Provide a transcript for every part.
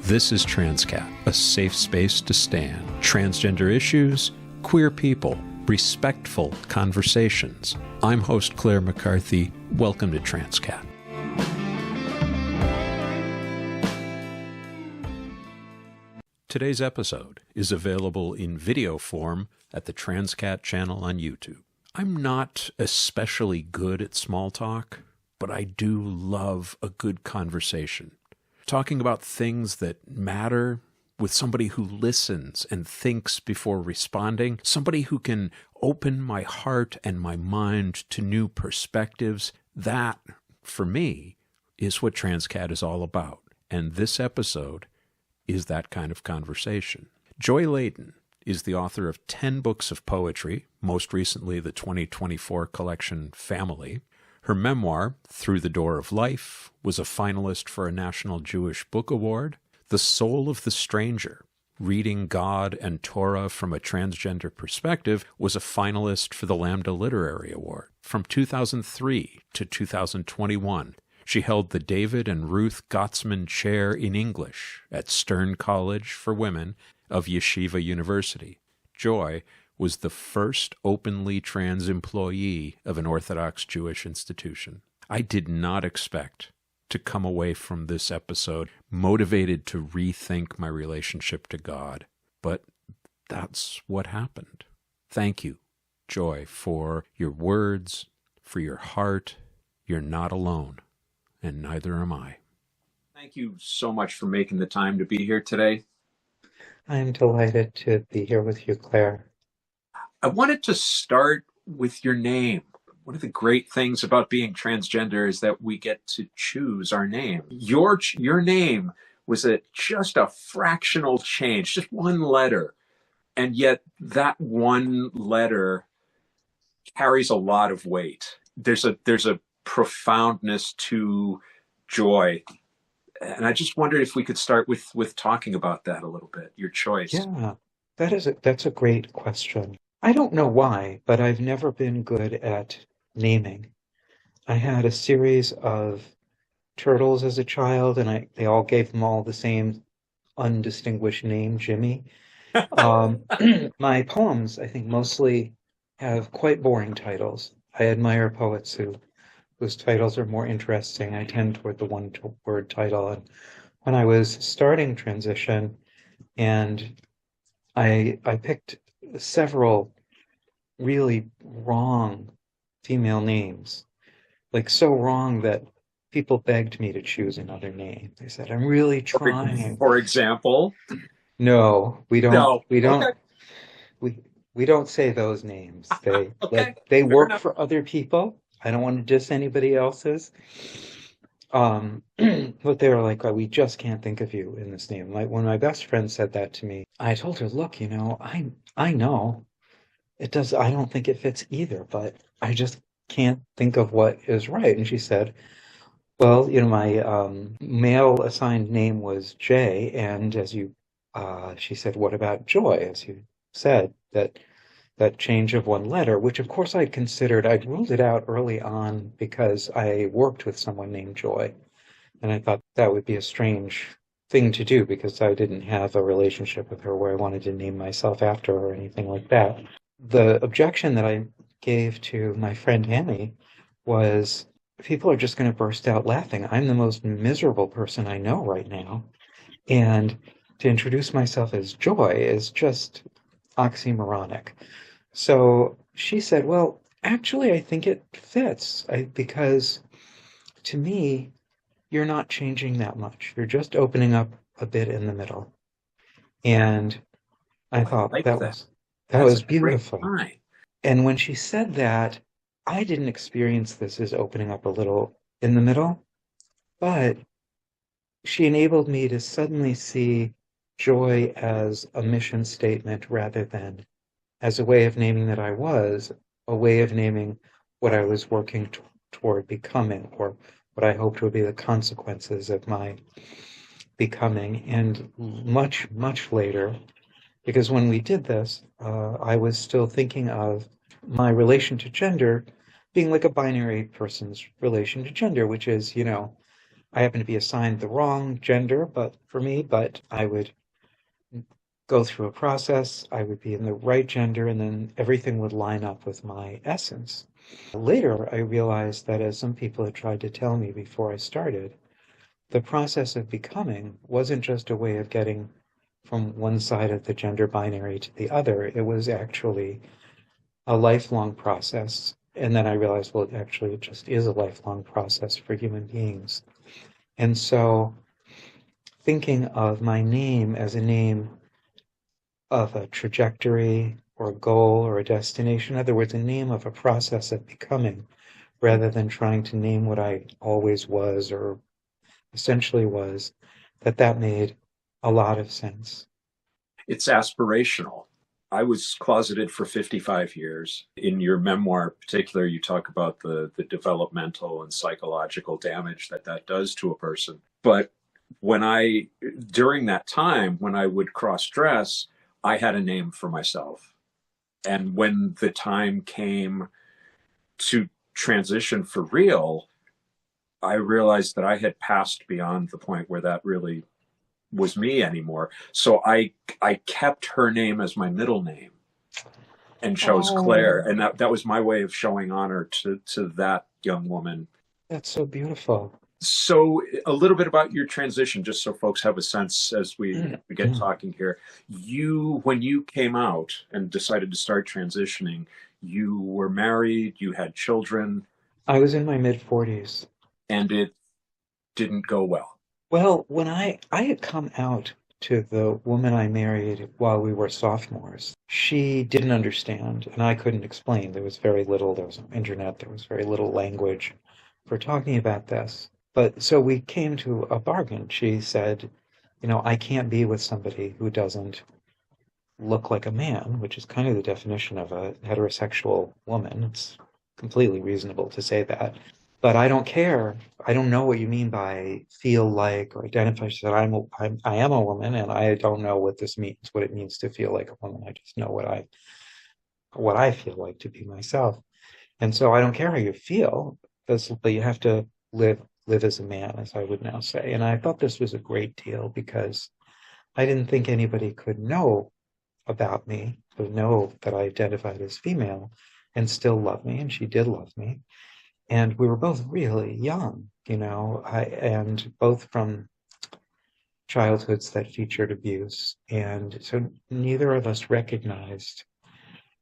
This is Transqat, a safe space to stand. Transgender issues, queer people, respectful conversations. I'm host Clare McCarthy. Welcome to Transqat. Today's episode is available in video form at the Transqat channel on YouTube. I'm not especially good at small talk, but I do love a good conversation. Talking about things that matter with somebody who listens and thinks before responding, somebody who can open my heart and my mind to new perspectives. That, for me, is what Transqat is all about. And this episode is that kind of conversation. Joy Ladin is the author of 10 books of poetry, most recently the 2024 collection Family. Her memoir, Through the Door of Life, was a finalist for a National Jewish Book Award. The Soul of the Stranger, Reading God and Torah from a Transgender Perspective, was a finalist for the Lambda Literary Award. From 2003 to 2021, she held the David and Ruth Gottsman Chair in English at Stern College for Women of Yeshiva University. Joy was the first openly trans employee of an Orthodox Jewish institution. I did not expect to come away from this episode motivated to rethink my relationship to God, but that's what happened. Thank you, Joy, for your words, for your heart. You're not alone, and neither am I. Thank you so much for making the time to be here today. I'm delighted to be here with you, Claire. I wanted to start with your name. One of the great things about being transgender is that we get to choose our name. Your name was just a fractional change, just one letter. And yet that one letter carries a lot of weight. There's a profoundness to Joy. And I just wondered if we could start with talking about that a little bit, your choice. Yeah, that's a great question. I don't know why, but I've never been good at naming. I had a series of turtles as a child, and they all gave them all the same undistinguished name, Jimmy. My poems, I think, mostly have quite boring titles. I admire poets whose titles are more interesting. I tend toward the one-word title. And when I was starting transition, and I picked several really wrong female names, like so wrong that people begged me to choose another name. They said, "I'm really trying." For example? No, we don't. No. We don't. Okay. We don't say those names. Okay. They work enough. for other people. I don't want to diss anybody else's. But they were like, "Oh, we just can't think of you in this name." Like when my best friend said that to me, I told her, "Look, I know it does. I don't think it fits either, but I just can't think of what is right." And she said, "Well, my male assigned name was Jay, and she said, what about Joy? As you said, that change of one letter, which of course I'd considered. I'd ruled it out early on because I worked with someone named Joy, and I thought that would be a strange thing to do because I didn't have a relationship with her where I wanted to name myself after her or anything like that. The objection that I gave to my friend Annie was, people are just going to burst out laughing. I'm the most miserable person I know right now, and to introduce myself as Joy is just oxymoronic. So she said, "Well, actually, I think it fits because to me, you're not changing that much. You're just opening up a bit in the middle." And I thought that was beautiful. And when she said that, I didn't experience this as opening up a little in the middle, but she enabled me to suddenly see Joy as a mission statement rather than as a way of naming that I was, a way of naming what I was working toward becoming, or what I hoped would be the consequences of my becoming. And much, much later, because when we did this, I was still thinking of my relation to gender being like a binary person's relation to gender, which is, I happen to be assigned the wrong gender, but for me, but I would go through a process, I would be in the right gender, and then everything would line up with my essence. Later, I realized that, as some people had tried to tell me before I started, the process of becoming wasn't just a way of getting from one side of the gender binary to the other. It was actually a lifelong process. And then I realized, well, actually, it just is a lifelong process for human beings. And so thinking of my name as a name of a trajectory or a goal or a destination, in other words, a name of a process of becoming, rather than trying to name what I always was or essentially was, that made a lot of sense. It's aspirational. I was closeted for 55 years. In your memoir, in particular, you talk about the developmental and psychological damage that does to a person. But during that time, when I would cross dress, I had a name for myself. And when the time came to transition for real, I realized that I had passed beyond the point where that really was me anymore. So I kept her name as my middle name and chose Clare. Oh, And that was my way of showing honor to that young woman. that's so beautiful. So a little bit about your transition, just so folks have a sense as we get talking here. When you came out and decided to start transitioning, you were married, you had children, I was in my mid 40s. and it didn't go well. Well, when I had come out to the woman I married while we were sophomores, she didn't understand, and I couldn't explain. There was very little, there was no internet, there was very little language for talking about this. But so we came to a bargain. She said, I can't be with somebody who doesn't look like a man, which is kind of the definition of a heterosexual woman. It's completely reasonable to say that. But I don't care. I don't know what you mean by feel like or identify. She said, I am a woman, and I don't know what this means, what it means to feel like a woman. I just know what I feel like to be myself. And so I don't care how you feel, but you have to live as a man, as I would now say. And I thought this was a great deal because I didn't think anybody could know about me, would know that I identified as female and still love me, and she did love me. And we were both really young, and both from childhoods that featured abuse. And so neither of us recognized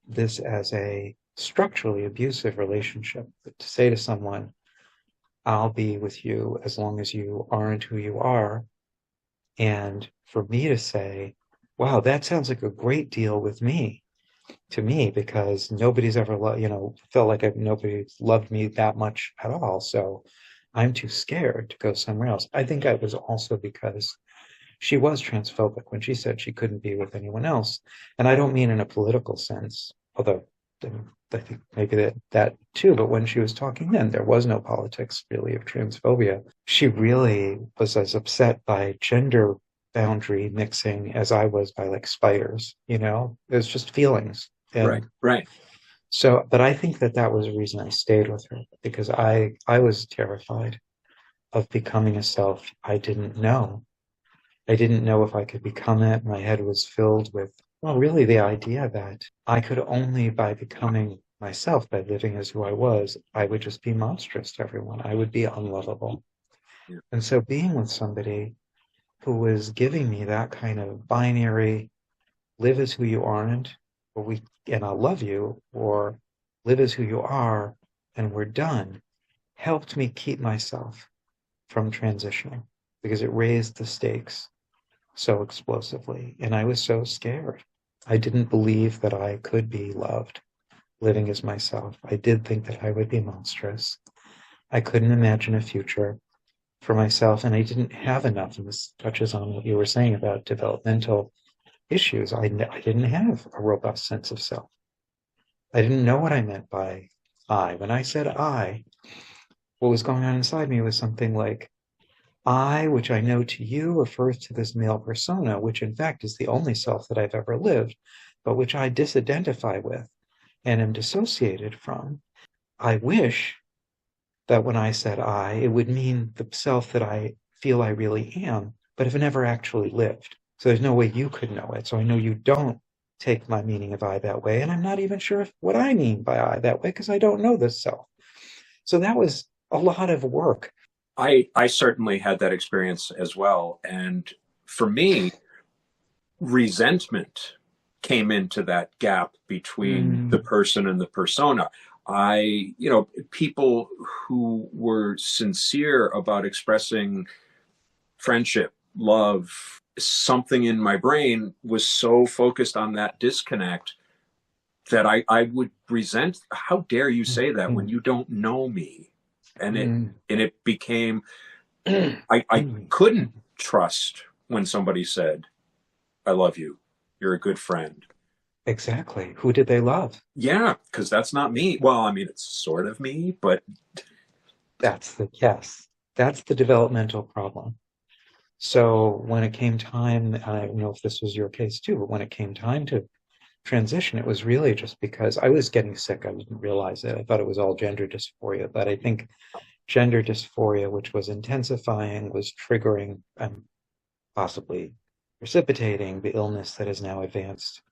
this as a structurally abusive relationship. But to say to someone, I'll be with you as long as you aren't who you are, and for me to say, wow, that sounds like a great deal with me, to me, because nobody's ever, felt like nobody's loved me that much at all. So I'm too scared to go somewhere else. I think I was also because she was transphobic when she said she couldn't be with anyone else. And I don't mean in a political sense, although I think maybe that too, but when she was talking then, there was no politics really of transphobia. She really was as upset by gender boundary mixing as I was by like spiders, It's just feelings. And Right. so, but I think that was the reason I stayed with her, because I was terrified of becoming a self I didn't know. I didn't know if I could become it. My head was filled with, well, really the idea that I could only by becoming myself, by living as who I was, I would just be monstrous to everyone. I would be unlovable. Yeah. And so being with somebody who was giving me that kind of binary, live as who you aren't, and I'll love you, or live as who you are, and we're done, helped me keep myself from transitioning because it raised the stakes so explosively. And I was so scared. I didn't believe that I could be loved living as myself. I did think that I would be monstrous. I couldn't imagine a future for myself, and I didn't have enough. And this touches on what you were saying about developmental issues. I didn't have a robust sense of self. I didn't know what I meant by I. When I said I, what was going on inside me was something like, I, which I know to you, refers to this male persona, which in fact is the only self that I've ever lived, but which I disidentify with and am dissociated from. I wish that when I said I, it would mean the self that I feel I really am, but have never actually lived. So there's no way you could know it. So I know you don't take my meaning of I that way. And I'm not even sure if what I mean by I that way because I don't know this self. So that was a lot of work. I certainly had that experience as well. And for me, resentment came into that gap between the person and the persona. People who were sincere about expressing friendship, love, something in my brain was so focused on that disconnect that I would resent. How dare you say that when you don't know me? And it became, I couldn't trust when somebody said, I love you. You're a good friend. Exactly. Who did they love? Yeah, because that's not me. Well, I mean, it's sort of me, but that's the developmental problem. So when it came time, I don't know if this was your case too, but when it came time to transition, it was really just because I was getting sick. I didn't realize it. I thought it was all gender dysphoria, but I think gender dysphoria, which was intensifying, was triggering and possibly precipitating the illness that has now advanced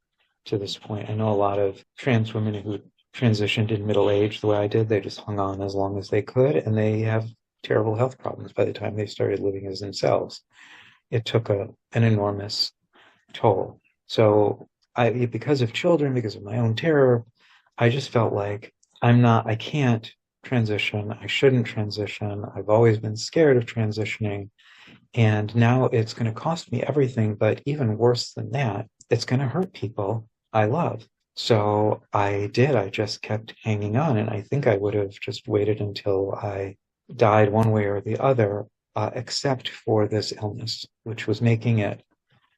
to this point. I know a lot of trans women who transitioned in middle age the way I did. They just hung on as long as they could, and they have terrible health problems by the time they started living as themselves. It took an enormous toll. So because of children, because of my own terror, I just felt like I can't transition. I shouldn't transition. I've always been scared of transitioning. And now it's going to cost me everything. But even worse than that, it's going to hurt people I love. So I just kept hanging on. And I think I would have just waited until I died one way or the other, except for this illness, which was making it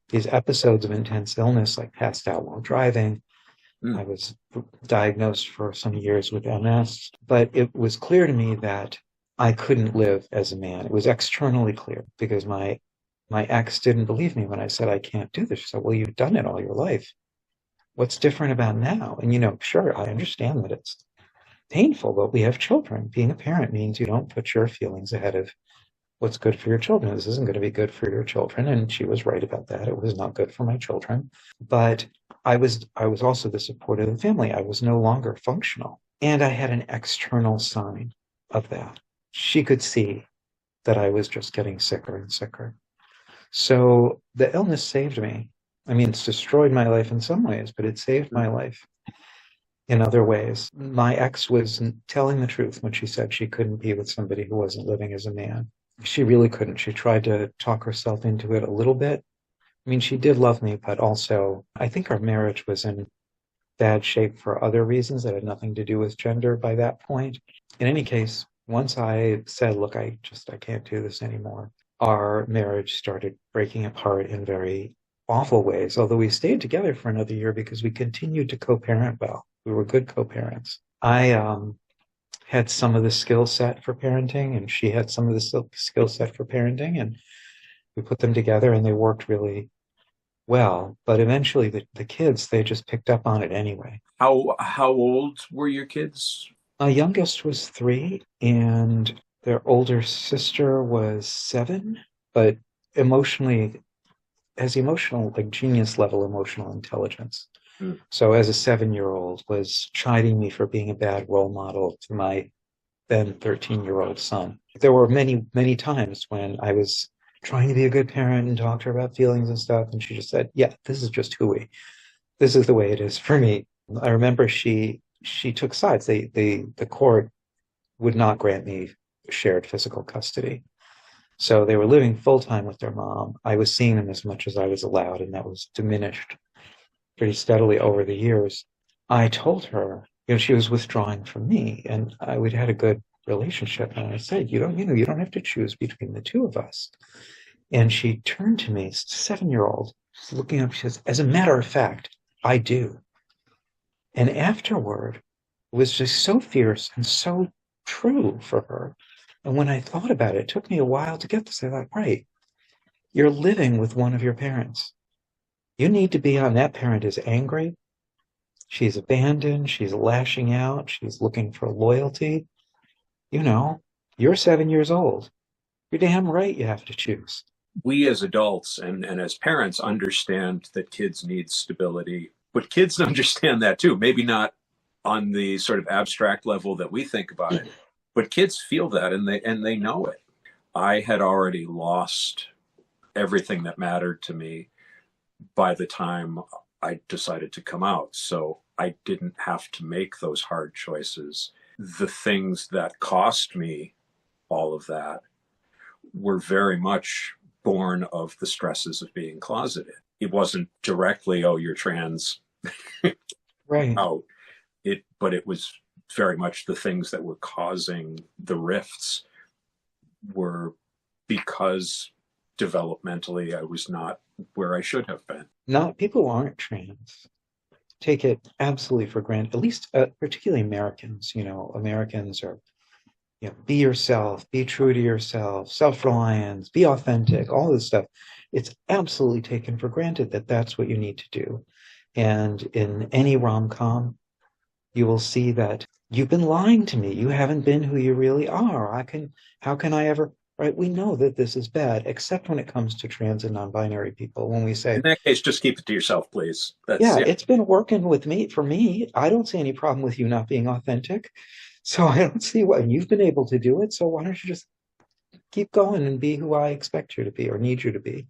these episodes of intense illness, like passed out while driving. I was diagnosed for some years with MS, but it was clear to me that I couldn't live as a man. It was externally clear because my ex didn't believe me when I said I can't do this. She said, well, you've done it all your life. What's different about now? And sure, I understand that it's painful, but we have children. Being a parent means you don't put your feelings ahead of what's good for your children. This isn't going to be good for your children. And she was right about that. It was not good for my children. But I was also the support of the family. I was no longer functional. And I had an external sign of that. She could see that I was just getting sicker and sicker. So the illness saved me. I mean, it's destroyed my life in some ways, but it saved my life in other ways. My ex was telling the truth when she said she couldn't be with somebody who wasn't living as a man. She really couldn't. She tried to talk herself into it a little bit. I mean, she did love me, but also I think our marriage was in bad shape for other reasons that had nothing to do with gender by that point. In any case, once I said, look, I can't do this anymore, our marriage started breaking apart in very awful ways, although we stayed together for another year because we continued to co-parent well. We were good co-parents. I had some of the skill set for parenting, and she had some of the skill set for parenting, and we put them together and they worked really well. But eventually the kids, they just picked up on it anyway. How old were your kids? My youngest was 3 and their older sister was 7, but has emotional, like genius level emotional intelligence. So as a 7-year-old was chiding me for being a bad role model to my then 13-year-old son. There were many, many times when I was trying to be a good parent and talk to her about feelings and stuff, and she just said, yeah, this is just this is the way it is for me. I remember she took sides. The court would not grant me shared physical custody. So they were living full-time with their mom. I was seeing them as much as I was allowed, and that was diminished pretty steadily over the years. I told her, she was withdrawing from me, and we'd had a good relationship. And I said, you don't have to choose between the two of us. And she turned to me, 7-year-old, looking up, she says, as a matter of fact, I do. And afterward, it was just so fierce and so true for her. And when I thought about it, it took me a while to get this. I thought, right, you're living with one of your parents. You need to be on that parent is angry. She's abandoned. She's lashing out. She's looking for loyalty. You know, you're 7 years old. You're damn right you have to choose. We as adults and as parents understand that kids need stability, but kids understand that too. Maybe not on the sort of abstract level that we think about it, but kids feel that and they know it. I had already lost everything that mattered to me by the time I decided to come out. So I didn't have to make those hard choices. The things that cost me all of that were very much born of the stresses of being closeted. It wasn't directly, oh, you're trans Right. out. But it was very much the things that were causing the rifts were because developmentally I was not where I should have been. Not people who aren't trans take it absolutely for granted, at least particularly Americans. Americans are, be yourself, be true to yourself, self-reliance, be authentic, all this stuff. It's absolutely taken for granted that that's what you need to do. And in any rom-com, you will see that you've been lying to me. You haven't been who you really are. How can I ever, right? We know that this is bad, except when it comes to trans and non-binary people. When we say, In that case, just keep it to yourself, please. yeah, it's been working with me. For me, I don't see any problem with you not being authentic. So I don't see why you've been able to do it. So why don't you just keep going and be who I expect you to be or need you to be?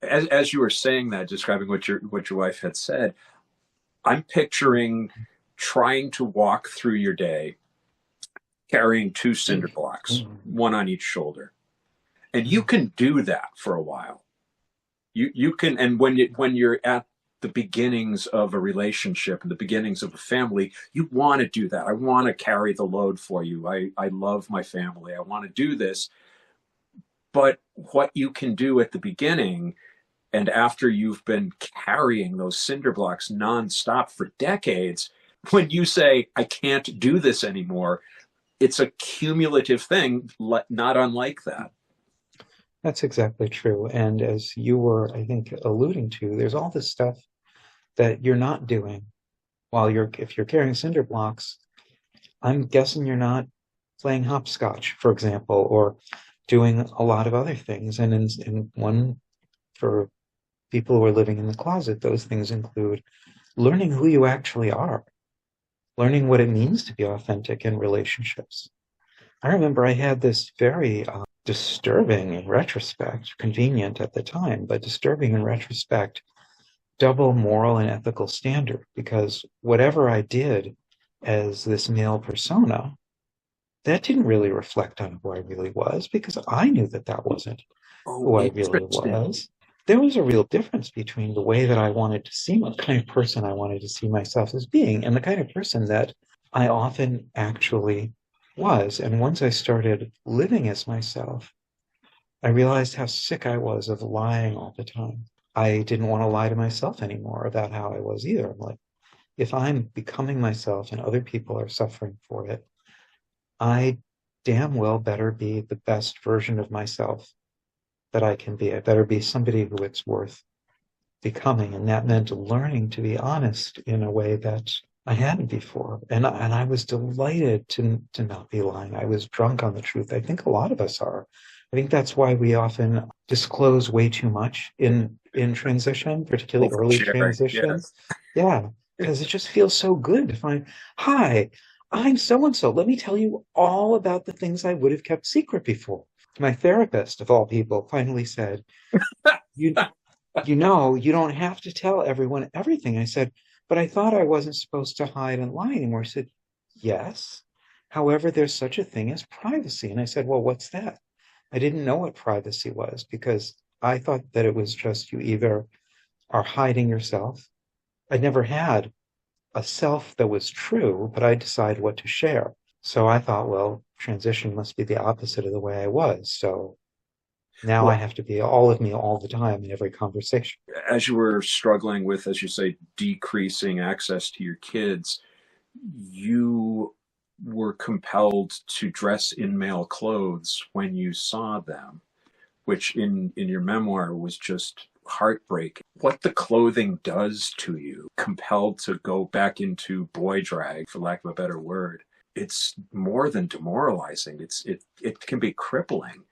As you were saying that, describing what your wife had said, I'm picturing trying to walk through your day carrying two cinder blocks, one on each shoulder. And you can do that for a while. You can, and when you're at the beginnings of a relationship and the beginnings of a family, you want to do that. I want to carry the load for you. I love my family. I want to do this. But what you can do at the beginning and after you've been carrying those cinder blocks nonstop for decades, when you say, I can't do this anymore, it's a cumulative thing, not unlike that. That's exactly true. And as you were, I think, alluding to, there's all this stuff that you're not doing if you're carrying cinder blocks. I'm guessing you're not playing hopscotch, for example, or doing a lot of other things. And in one, for people who are living in the closet, those things include learning who you actually are, learning what it means to be authentic in relationships. I remember I had this very disturbing in retrospect, convenient at the time, but disturbing in retrospect, double moral and ethical standard, because whatever I did as this male persona, that didn't really reflect on who I really was, because I knew that that wasn't who I really was. There was a real difference between the way that I wanted to see what kind of person I wanted to see myself as being and the kind of person that I often actually was. And once I started living as myself, I realized how sick I was of lying all the time. I didn't want to lie to myself anymore about how I was either. I'm like, if I'm becoming myself and other people are suffering for it, I damn well better be the best version of myself that I can be. I better be somebody who it's worth becoming. And that meant learning to be honest in a way that I hadn't before. And I was delighted to not be lying. I was drunk on the truth. I think a lot of us are. I think that's why we often disclose way too much in transition, particularly early transition. Yes. Yeah, because it just feels so good to find, hi, I'm so-and-so. Let me tell you all about the things I would have kept secret before. My therapist, of all people, finally said, you know, you don't have to tell everyone everything. I said, but I thought I wasn't supposed to hide and lie anymore. He said, yes. However, there's such a thing as privacy. And I said, well, what's that? I didn't know what privacy was because I thought that it was just you either are hiding yourself. I never had a self that was true, but I decided what to share. So I thought, well, transition must be the opposite of the way I was. So now I have to be all of me all the time in every conversation. As you were struggling with, as you say, decreasing access to your kids, you were compelled to dress in male clothes when you saw them, which in your memoir was just heartbreak, what the clothing does to you, compelled to go back into boy drag, for lack of a better word. It's more than demoralizing. It can be crippling.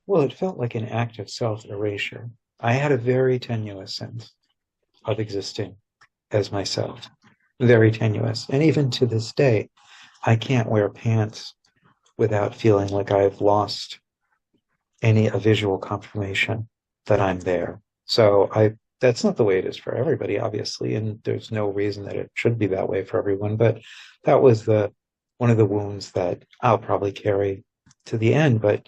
Well, it felt like an act of self-erasure. I had a very tenuous sense of existing as myself, very tenuous. And even to this day, I can't wear pants without feeling like I've lost a visual confirmation that I'm there. So that's not the way it is for everybody, obviously, and there's no reason that it should be that way for everyone. But that was one of the wounds that I'll probably carry to the end. But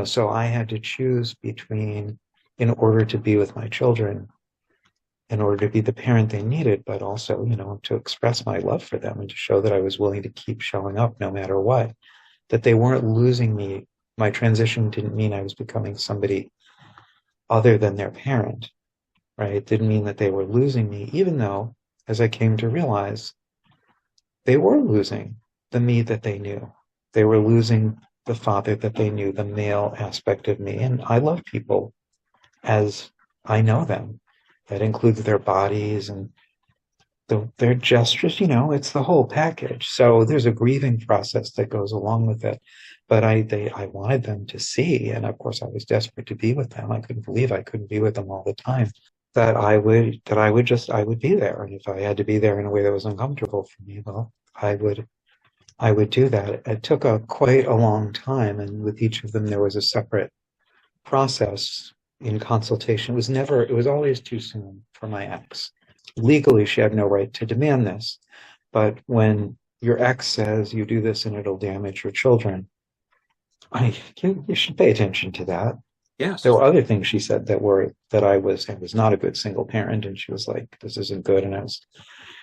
so I had to choose between, in order to be with my children, in order to be the parent they needed, but also, to express my love for them and to show that I was willing to keep showing up no matter what, that they weren't losing me. My transition didn't mean I was becoming somebody other than their parent, right? It didn't mean that they were losing me, even though, as I came to realize, they were losing the me that they knew. They were losing the father that they knew, the male aspect of me. And I love people as I know them. That includes their bodies and their gestures, it's the whole package. So there's a grieving process that goes along with it. But I wanted them to see, and of course I was desperate to be with them. I couldn't believe I couldn't be with them all the time. I would be there. And if I had to be there in a way that was uncomfortable for me, well, I would do that. It took quite a long time, and with each of them there was a separate process in consultation. It was always too soon for my ex. Legally, she had no right to demand this, but when your ex says you do this and it'll damage your children, you should pay attention to that. Yes. There were other things she said that I was not a good single parent, and she was like, "This isn't good," and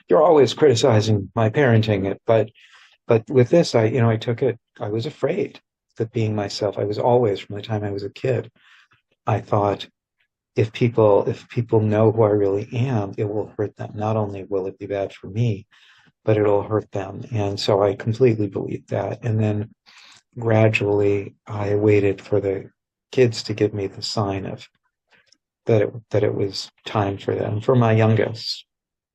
"You're always criticizing my parenting." But with this, I took it. I was afraid that being myself. I was always, from the time I was a kid, I thought, if people know who I really am, it will hurt them. Not only will it be bad for me, but it'll hurt them. And so I completely believed that. And then gradually I waited for the kids to give me the sign of that it was time for them. For my youngest,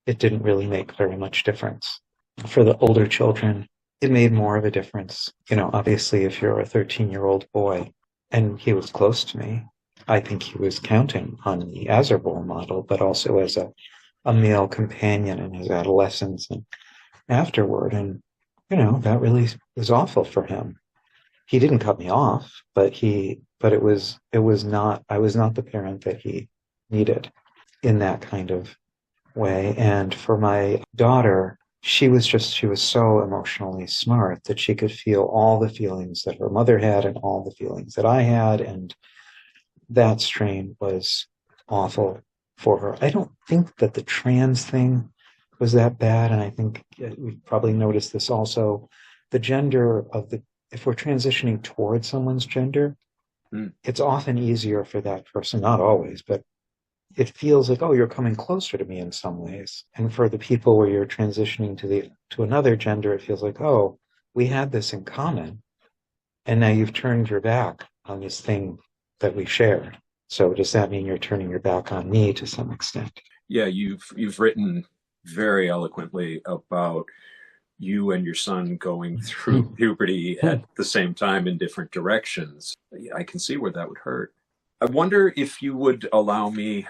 it didn't really make very much difference. For the older children, it made more of a difference. Obviously, if you're a 13-year-old boy, and he was close to me, I think he was counting on me as a role model, but also as a male companion in his adolescence and afterward. And, that really was awful for him. He didn't cut me off, but it was not, I was not the parent that he needed in that kind of way. And for my daughter, she was so emotionally smart that she could feel all the feelings that her mother had and all the feelings that I had. And that strain was awful for her. I don't think that the trans thing was that bad. And I think we've probably noticed this also. The gender if we're transitioning towards someone's gender, it's often easier for that person, not always, but it feels like, oh, you're coming closer to me in some ways. And for the people where you're transitioning to another gender, it feels like, oh, we had this in common, and now you've turned your back on this thing that we shared. So does that mean you're turning your back on me to some extent? Yeah, you've written very eloquently about you and your son going through puberty at the same time in different directions. I can see where that would hurt. I wonder if you would allow me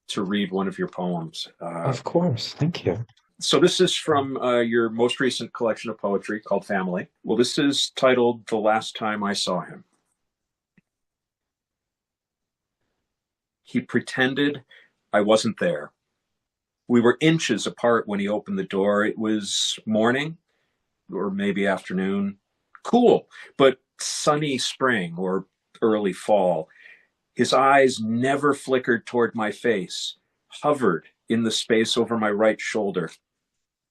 to read one of your poems. Of course. Thank you. So this is from your most recent collection of poetry called Family. Well, this is titled The Last Time I Saw Him. He pretended I wasn't there. We were inches apart when he opened the door. It was morning, or maybe afternoon. Cool, but sunny spring or early fall. His eyes never flickered toward my face, hovered in the space over my right shoulder.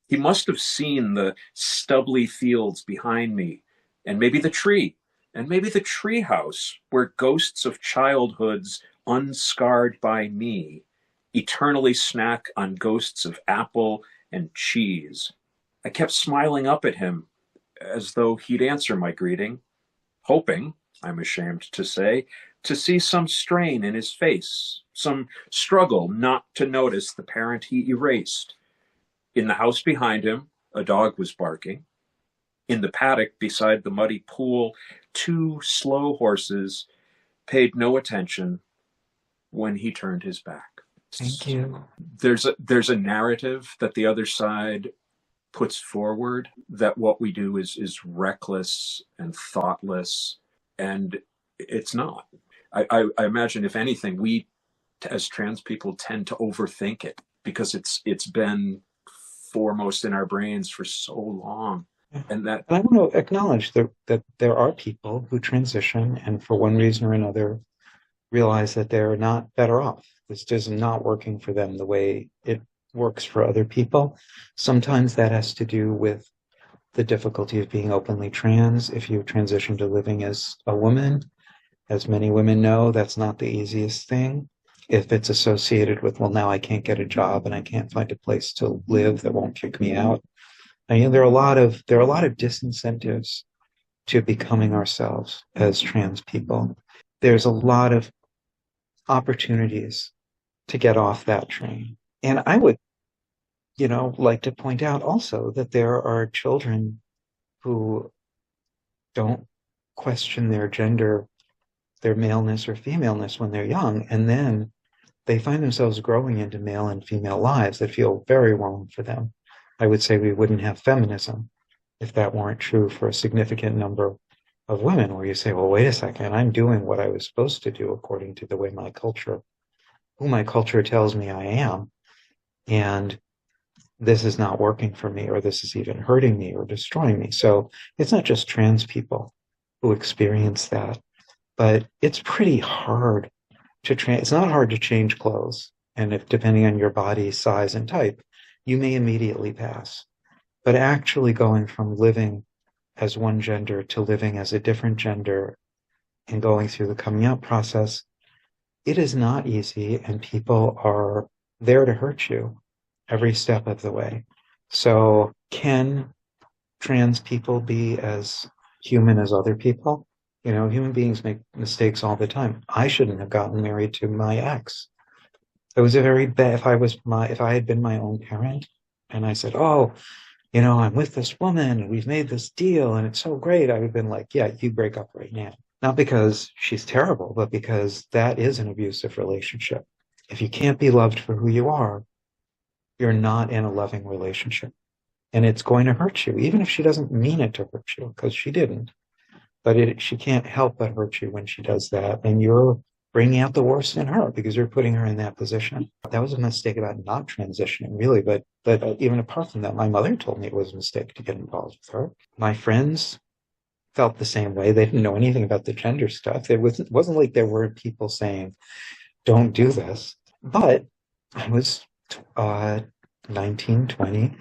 He must have seen the stubbly fields behind me, and maybe the tree, and maybe the tree house where ghosts of childhoods unscarred by me eternally snack on ghosts of apple and cheese. I kept smiling up at him as though he'd answer my greeting, hoping I'm ashamed to say, to see some strain in his face, some struggle not to notice the parent he erased. In the house behind him, a dog was barking. In the paddock beside the muddy pool, two slow horses paid no attention when he turned his back. Thank you. There's a narrative that the other side puts forward that what we do is reckless and thoughtless, and it's not. I imagine, if anything, we as trans people tend to overthink it because it's been foremost in our brains for so long. And that, And I want to acknowledge that there are people who transition and for one reason or another realize that they're not better off. This is not working for them the way it works for other people. Sometimes that has to do with the difficulty of being openly trans. If you transition to living as a woman, as many women know, that's not the easiest thing. If it's associated with, well, now I can't get a job and I can't find a place to live that won't kick me out. I mean, there are a lot of disincentives to becoming ourselves as trans people. There's a lot of opportunities to get off that train. And I would, like to point out also that there are children who don't question their gender, their maleness or femaleness when they're young, and then they find themselves growing into male and female lives that feel very wrong for them. I would say we wouldn't have feminism if that weren't true for a significant number of women, where you say, well, wait a second, I'm doing what I was supposed to do according to the way who my culture tells me I am. And this is not working for me, or this is even hurting me or destroying me. So it's not just trans people who experience that, but it's pretty hard it's not hard to change clothes. And if, depending on your body size and type, you may immediately pass. But actually going from living as one gender to living as a different gender and going through the coming out process, it is not easy, and people are there to hurt you every step of the way. So can trans people be as human as other people? Human beings make mistakes all the time. I shouldn't have gotten married to my ex. It was a very bad, if I had been my own parent and I said, oh, I'm with this woman and we've made this deal and it's so great, I would have been like, yeah, you break up right now. Not because she's terrible, but because that is an abusive relationship. If you can't be loved for who you are, you're not in a loving relationship. And it's going to hurt you, even if she doesn't mean it to hurt you, because she didn't. But she can't help but hurt you when she does that. And you're bringing out the worst in her because you're putting her in that position. That was a mistake about not transitioning, really. But even apart from that, my mother told me it was a mistake to get involved with her. My friends felt the same way. They didn't know anything about the gender stuff. It wasn't like there were people saying, don't do this. But I was 19, 20,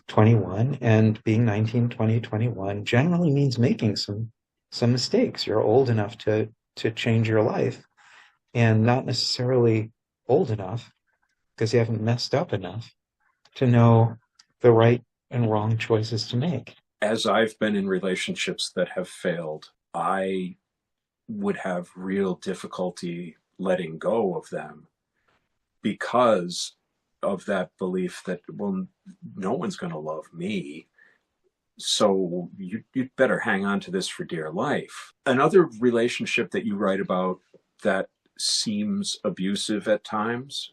21, and being 19, 20, 21 generally means making some mistakes. You're old enough to change your life, and not necessarily old enough because you haven't messed up enough to know the right and wrong choices to make. As I've been in relationships that have failed, I would have real difficulty letting go of them because of that belief that, well, no one's going to love me, so you'd better hang on to this for dear life. Another relationship that you write about that seems abusive at times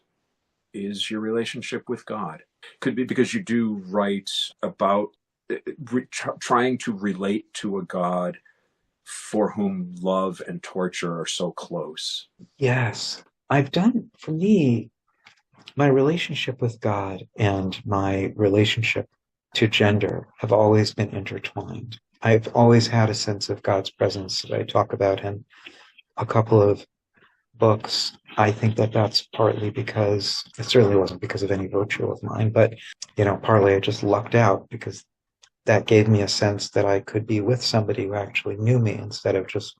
is your relationship with God. Could be because you do write about trying to relate to a God for whom love and torture are so close. Yes. For me, my relationship with God and my relationship to gender have always been intertwined. I've always had a sense of God's presence that I talk about in a couple of books. I think that that's partly because it certainly wasn't because of any virtue of mine, but partly I just lucked out because that gave me a sense that I could be with somebody who actually knew me instead of just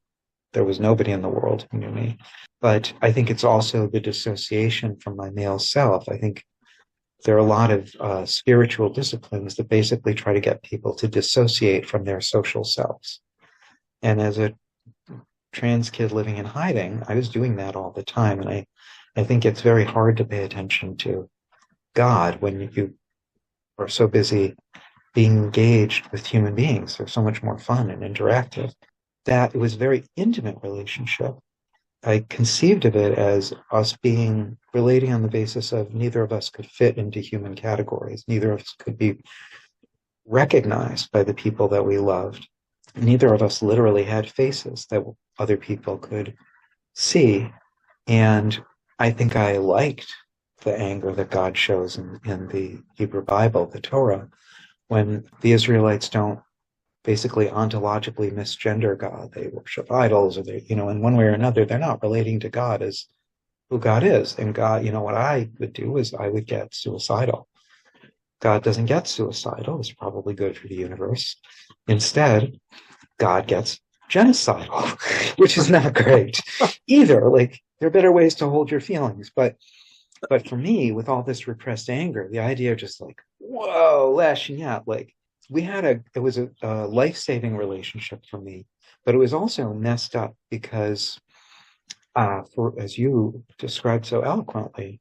there was nobody in the world who knew me. But I think it's also the dissociation from my male self. I think there are a lot of spiritual disciplines that basically try to get people to dissociate from their social selves. And as a trans kid living in hiding, I was doing that all the time. And I think it's very hard to pay attention to God when you are so busy being engaged with human beings. They're so much more fun and interactive. That it was a very intimate relationship. I conceived of it as us relating on the basis of neither of us could fit into human categories. Neither of us could be recognized by the people that we loved. Neither of us literally had faces that other people could see. And I think I liked the anger that God shows in the Hebrew Bible, the Torah, when the Israelites don't basically ontologically misgender God. They worship idols, or in one way or another, they're not relating to God as who God is. And God, what I would do is I would get suicidal. God doesn't get suicidal. It's probably good for the universe. Instead, God gets genocidal, which is not great either. Like, there are better ways to hold your feelings. But for me, with all this repressed anger, the idea of just like, whoa, lashing out, like, it was a life-saving relationship for me, but it was also messed up because, as you described so eloquently,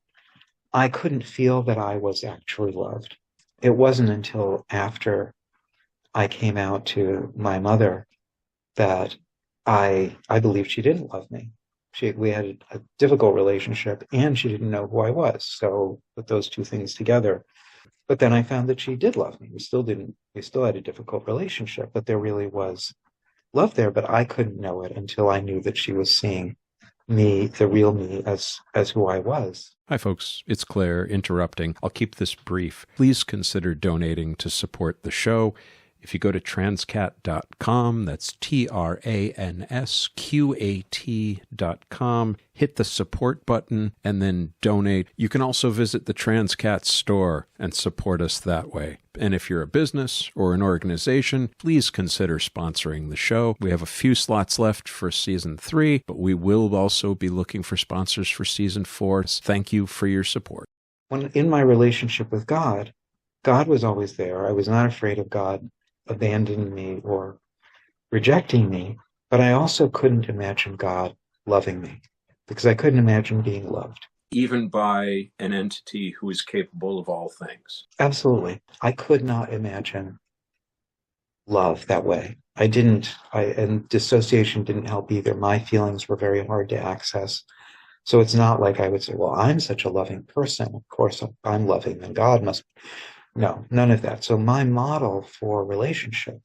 I couldn't feel that I was actually loved. It wasn't until after I came out to my mother that I believed she didn't love me. We had a difficult relationship, and she didn't know who I was. So put those two things together. But then I found that she did love me. We still had a difficult relationship, but there really was love there. But I couldn't know it until I knew that she was seeing me, the real me, as who I was. Hi, folks. It's Clare interrupting. I'll keep this brief. Please consider donating to support the show. If you go to transqat.com, that's TRANSQAT.com, hit the support button and then donate. You can also visit the Transqat store and support us that way. And if you're a business or an organization, please consider sponsoring the show. We have a few slots left for season 3, but we will also be looking for sponsors for season 4. Thank you for your support. When in my relationship with God, God was always there. I was not afraid of God abandoning me or rejecting me, but I also couldn't imagine God loving me because I couldn't imagine being loved. Even by an entity who is capable of all things. Absolutely. I could not imagine love that way. And dissociation didn't help either. My feelings were very hard to access. So it's not like I would say, well, I'm such a loving person. Of course, I'm loving, and God must. No, none of that. So my model for relationship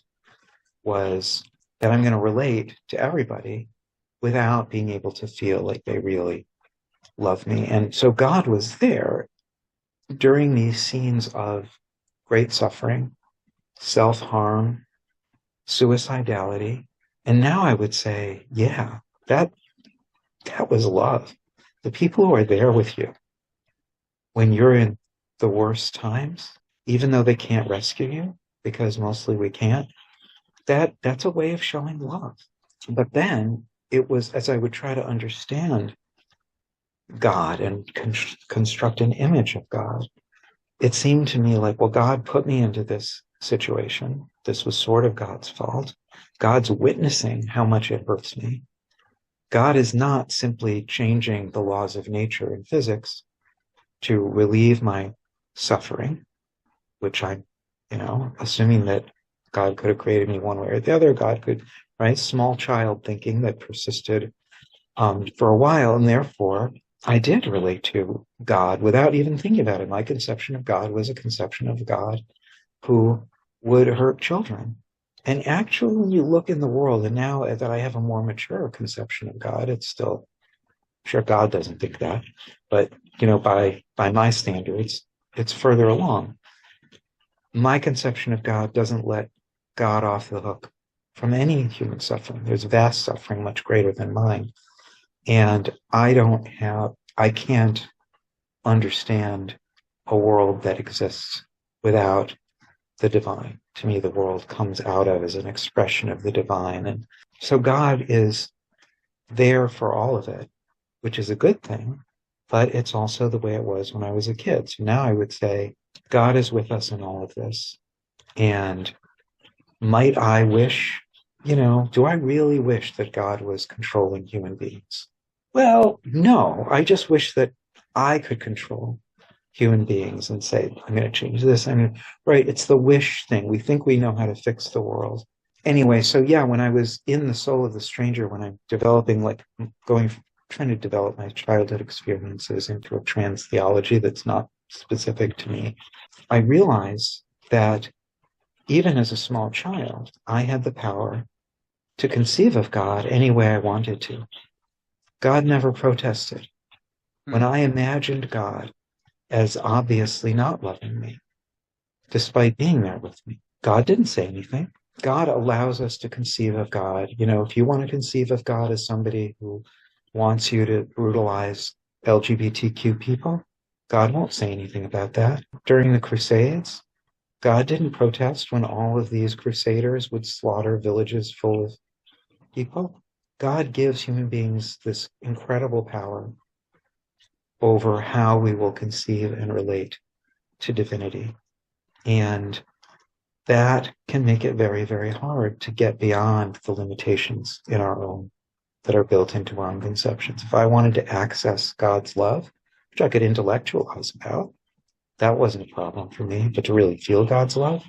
was that I'm going to relate to everybody without being able to feel like they really love me. And so God was there during these scenes of great suffering, self-harm, suicidality. And now I would say, yeah, that was love. The people who are there with you when you're in the worst times, even though they can't rescue you, because mostly we can't, that's a way of showing love. But then it was, as I would try to understand God and construct an image of God, it seemed to me like, well, God put me into this situation. This was sort of God's fault. God's witnessing how much it hurts me. God is not simply changing the laws of nature and physics to relieve my suffering, which I'm, assuming that God could have created me one way or the other. God could, right? Small child thinking that persisted for a while. And therefore, I did relate to God without even thinking about it. My conception of God was a conception of God who would hurt children. And actually, when you look in the world, and now that I have a more mature conception of God, it's still, I'm sure God doesn't think that, but, by my standards, it's further along. My conception of God doesn't let God off the hook from any human suffering. There's vast suffering, much greater than mine. And I can't understand a world that exists without the divine. To me, the world comes out of as an expression of the divine. And so God is there for all of it, which is a good thing, but it's also the way it was when I was a kid. So now I would say God is with us in all of this. And might I wish do I really wish that God was controlling human beings? Well, no, I just wish that I could control human beings and say, I'm going to change this. Right. It's the wish thing. We think we know how to fix the world. Anyway, so yeah, when I was in the soul of the stranger, when I'm developing, like trying to develop my childhood experiences into a trans theology that's not specific to me, I realized that even as a small child, I had the power to conceive of God any way I wanted to. God never protested. When I imagined God as obviously not loving me, despite being there with me, God didn't say anything. God allows us to conceive of God. If you want to conceive of God as somebody who wants you to brutalize LGBTQ people, God won't say anything about that. During the Crusades, God didn't protest when all of these crusaders would slaughter villages full of people. God gives human beings this incredible power over how we will conceive and relate to divinity. And that can make it very, very hard to get beyond the limitations in our own that are built into our own conceptions. If I wanted to access God's love, which I could intellectualize about, that wasn't a problem for me. But to really feel God's love,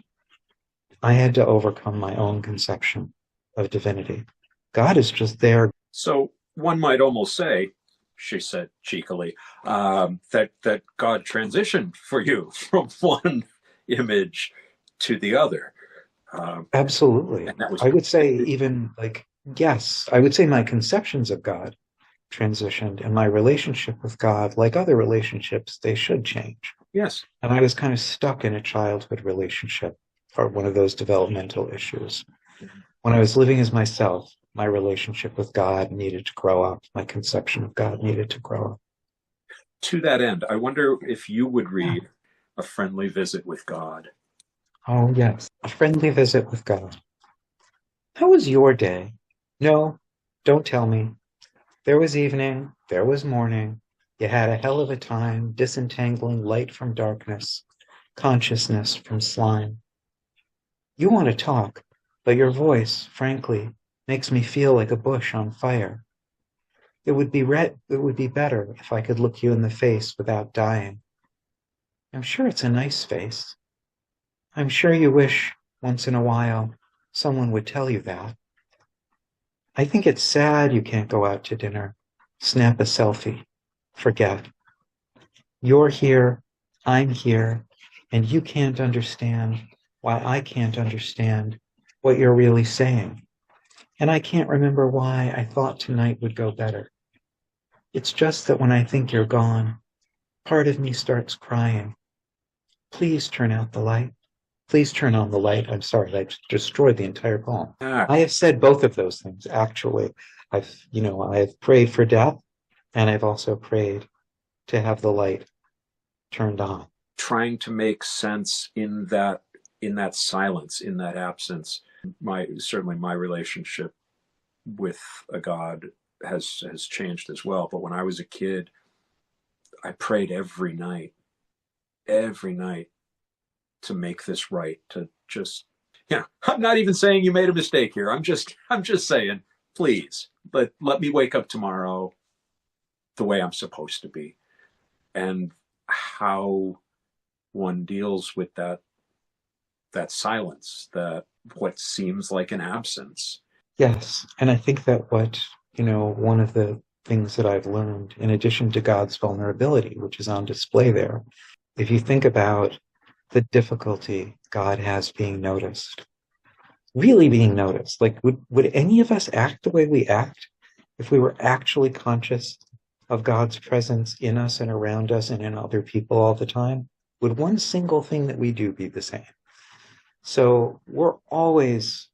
I had to overcome my own conception of divinity. God is just there. So one might almost say, she said cheekily, that God transitioned for you from one image to the other. Absolutely. And that was I would say even like, yes, I would say my conceptions of God transitioned and my relationship with God, like other relationships, they should change. yes. And I was kind of stuck in a childhood relationship or one of those developmental issues. When I was living as myself, my relationship with God needed to grow up. My conception of God needed to grow up. To that end, I wonder if you would Yeah. read A Friendly Visit with God. Oh, yes. A friendly visit with God. How was your day? No, don't tell me. There was evening, there was morning. You had a hell of a time disentangling light from darkness, consciousness from slime. You want to talk, but your voice, frankly, makes me feel like a bush on fire. It would be better if I could look you in the face without dying. I'm sure it's a nice face. I'm sure you wish, once in a while, someone would tell you that. I think it's sad you can't go out to dinner, snap a selfie, forget. You're here, I'm here, and you can't understand why I can't understand what you're really saying. And I can't remember why I thought tonight would go better. It's just that when I think you're gone, part of me starts crying. Please turn out the light. Please turn on the light. I'm sorry, I destroyed the entire poem. I have said both of those things, actually. I've prayed for death, and I've also prayed to have the light turned on. Trying to make sense in that silence, in that absence. Certainly my relationship with a God has changed as well. But when I was a kid, I prayed every night to make this right, to just, I'm not even saying you made a mistake here. I'm just saying, please, let me wake up tomorrow the way I'm supposed to be. And how one deals with that silence, that what seems like an absence. Yes. And I think that one of the things that I've learned, in addition to God's vulnerability, which is on display there, if you think about the difficulty God has being noticed, really being noticed, like would any of us act the way we act if we were actually conscious of God's presence in us and around us and in other people all the time? Would one single thing that we do be the same? So we're always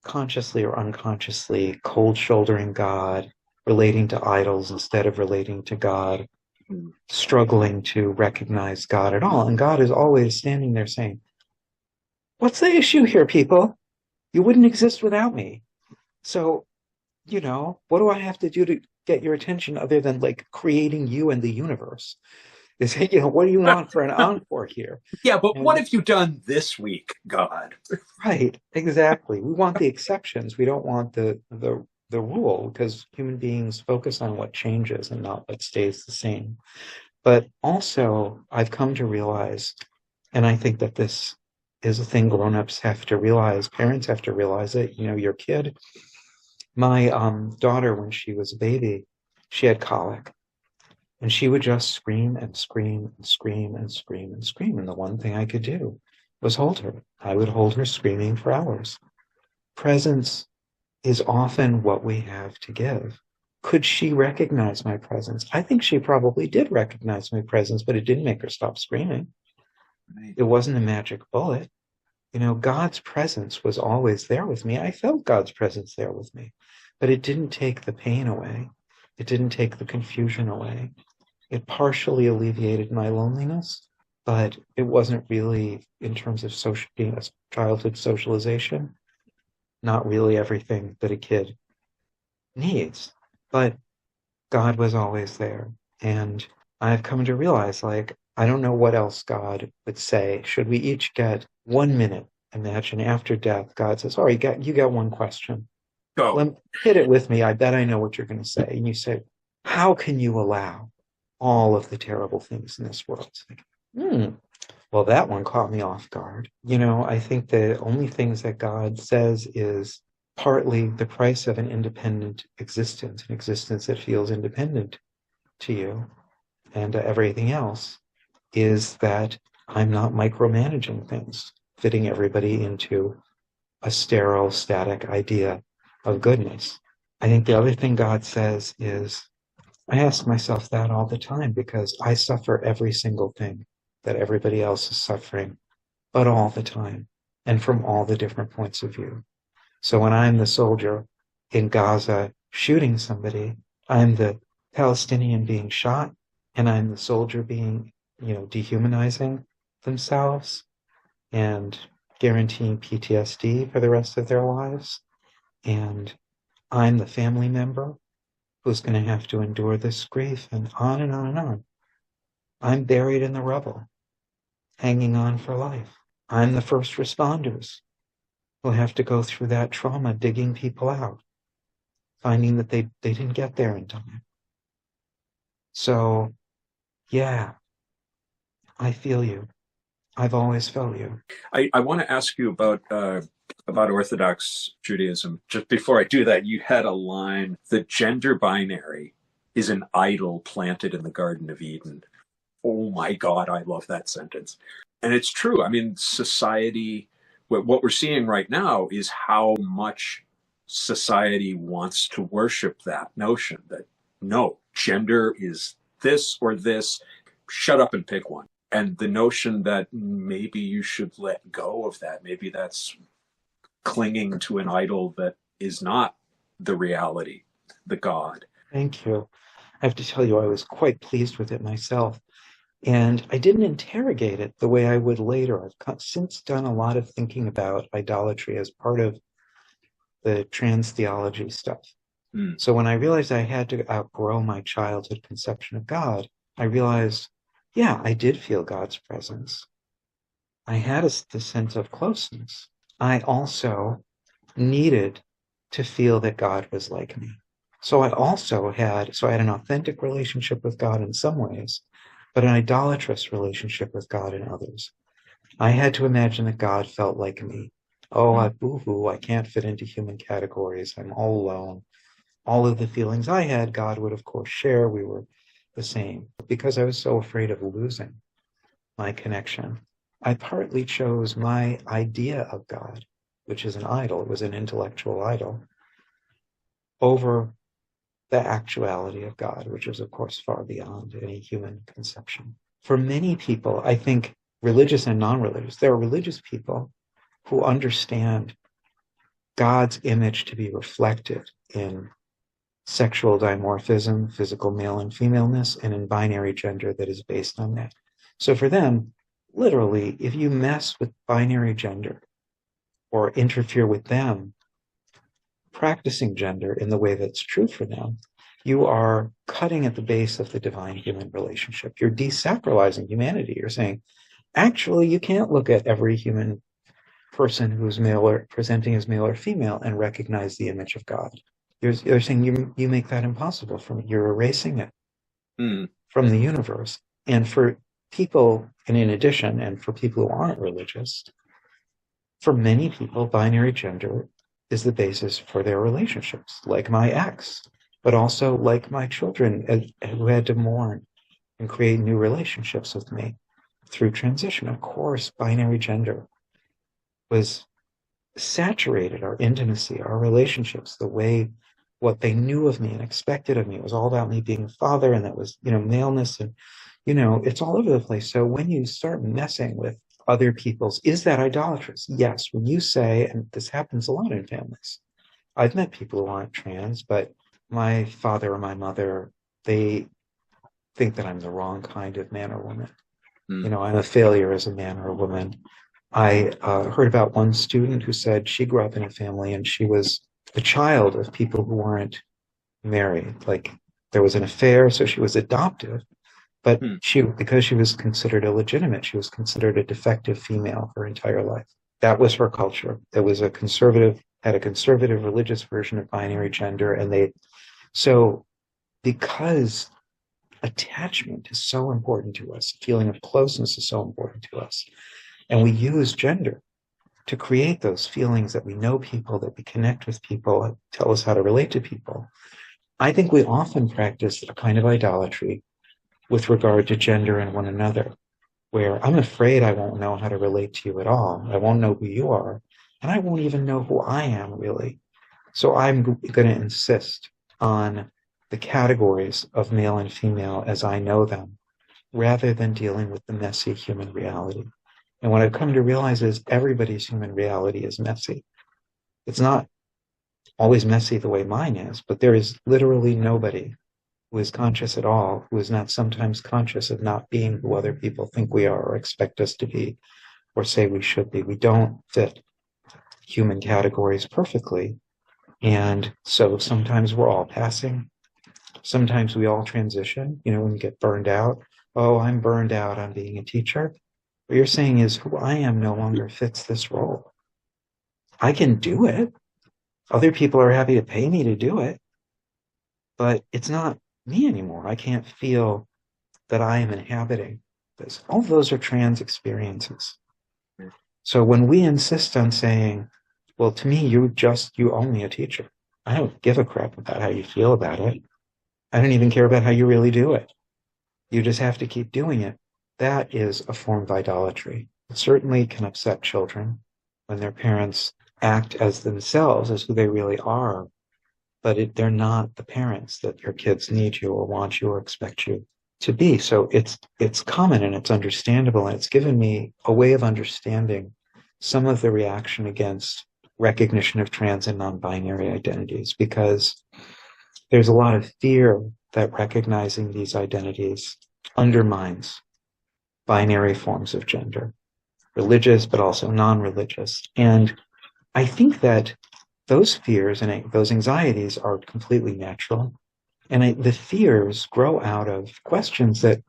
consciously or unconsciously cold shouldering God, relating to idols instead of relating to God, struggling to recognize God at all. And God is always standing there saying, what's the issue here, people? You wouldn't exist without me. So, what do I have to do to get your attention other than like creating you and the universe? Is, what do you want for an encore here? Yeah, but what And have you done this week, God? right, exactly. We want the exceptions. We don't want the rule, because human beings focus on what changes and not what stays the same. But also, I've come to realize, and I think that this is a thing grown-ups have to realize, parents have to realize it. Your kid, my daughter, when she was a baby, she had colic. And she would just scream and scream and scream and scream and scream. And the one thing I could do was hold her. I would hold her screaming for hours. Presence is often what we have to give. Could she recognize my presence? I think she probably did recognize my presence, but it didn't make her stop screaming. Right. It wasn't a magic bullet. God's presence was always there with me. I felt God's presence there with me, but it didn't take the pain away. It didn't take the confusion away. It partially alleviated my loneliness, but it wasn't really, in terms of being a childhood socialization, not really everything that a kid needs. But God was always there. And I've come to realize, I don't know what else God would say. Should we each get 1 minute? Imagine after death, God says, all right, you got one question. Go. Hit it with me. I bet I know what you're going to say. And you say, how can you allow all of the terrible things in this world? It's like, well, that one caught me off guard. I think the only things that God says is partly the price of an independent existence, an existence that feels independent to you, and everything else is that I'm not micromanaging things, fitting everybody into a sterile, static idea of goodness. I think the other thing God says is, I ask myself that all the time, because I suffer every single thing that everybody else is suffering, but all the time, and from all the different points of view. So when I'm the soldier in Gaza shooting somebody, I'm the Palestinian being shot, and I'm the soldier being, dehumanizing themselves and guaranteeing PTSD for the rest of their lives. And I'm the family member who's going to have to endure this grief, and on and on and on. I'm buried in the rubble, hanging on for life. I'm the first responders who have to go through that trauma, digging people out, finding that they didn't get there in time. So, yeah, I feel you. I've always felt you. I want to ask you about Orthodox Judaism. Just before I do that, you had a line: "The gender binary is an idol planted in the Garden of Eden." Oh my God, I love that sentence. And it's true. I mean, society, what we're seeing right now is how much society wants to worship that notion that no, gender is this or this, shut up and pick one. And the notion that maybe you should let go of that, maybe that's clinging to an idol that is not the reality, the God. Thank you. I have to tell you, I was quite pleased with it myself. And I didn't interrogate it the way I would later. I've since done a lot of thinking about idolatry as part of the trans theology stuff. So when I realized I had to outgrow my childhood conception of God, I realized, yeah, I did feel God's presence. I had the sense of closeness. I also needed to feel that God was like me. So I had an authentic relationship with God in some ways, but an idolatrous relationship with God in others. I had to imagine that God felt like me. Oh, boo-hoo, I can't fit into human categories. I'm all alone. All of the feelings I had, God would, of course, share. We were the same. Because I was so afraid of losing my connection, I partly chose my idea of God, which is an idol. It was an intellectual idol, over the actuality of God, which is, of course, far beyond any human conception. For many people, I think, religious and non-religious, there are religious people who understand God's image to be reflected in sexual dimorphism, physical male and femaleness, and in binary gender that is based on that. So for them, literally, if you mess with binary gender or interfere with them practicing gender in the way that's true for them, you are cutting at the base of the divine human relationship. You're desacralizing humanity. You're saying, actually, you can't look at every human person who's male or presenting as male or female and recognize the image of God. You're saying you make that impossible for me. You're erasing it from the universe. And for people, and in addition, and for people who aren't religious, for many people, binary gender is the basis for their relationships, like my ex, but also like my children who had to mourn and create new relationships with me through transition. Of course, binary gender was saturated our intimacy, our relationships, the way what they knew of me and expected of me. It was all about me being a father, and that was, maleness, and, it's all over the place. So when you start messing with other people's, is that idolatrous? Yes. When you say, and this happens a lot in families, I've met people who aren't trans, but my father or my mother, they think that I'm the wrong kind of man or woman. I'm a failure as a man or a woman. I heard about one student who said she grew up in a family and she was the child of people who weren't married. Like there was an affair, so she was adopted, but because she was considered illegitimate, she was considered a defective female her entire life. That was her culture. It was had a conservative religious version of binary gender, and so because attachment is so important to us, feeling of closeness is so important to us, and we use gender to create those feelings that we know people, that we connect with people, tell us how to relate to people. I think we often practice a kind of idolatry with regard to gender and one another, where I'm afraid I won't know how to relate to you at all. I won't know who you are, and I won't even know who I am, really. So I'm going to insist on the categories of male and female as I know them, rather than dealing with the messy human reality. And what I've come to realize is everybody's human reality is messy. It's not always messy the way mine is, but there is literally nobody who is conscious at all, who is not sometimes conscious of not being who other people think we are or expect us to be or say we should be. We don't fit human categories perfectly. And so sometimes we're all passing. Sometimes we all transition, when we get burned out. Oh, I'm burned out on being a teacher. What you're saying is who I am no longer fits this role. I can do it. Other people are happy to pay me to do it, but it's not me anymore. I can't feel that I am inhabiting this. All of those are trans experiences. So when we insist on saying, well, to me, you owe me a teacher. I don't give a crap about how you feel about it. I don't even care about how you really do it. You just have to keep doing it. That is a form of idolatry. It certainly can upset children when their parents act as themselves, as who they really are, but they're not the parents that your kids need you or want you or expect you to be. So it's common and it's understandable, and it's given me a way of understanding some of the reaction against recognition of trans and non-binary identities, because there's a lot of fear that recognizing these identities undermines binary forms of gender, religious, but also non-religious. And I think that those fears and those anxieties are completely natural. And the fears grow out of questions that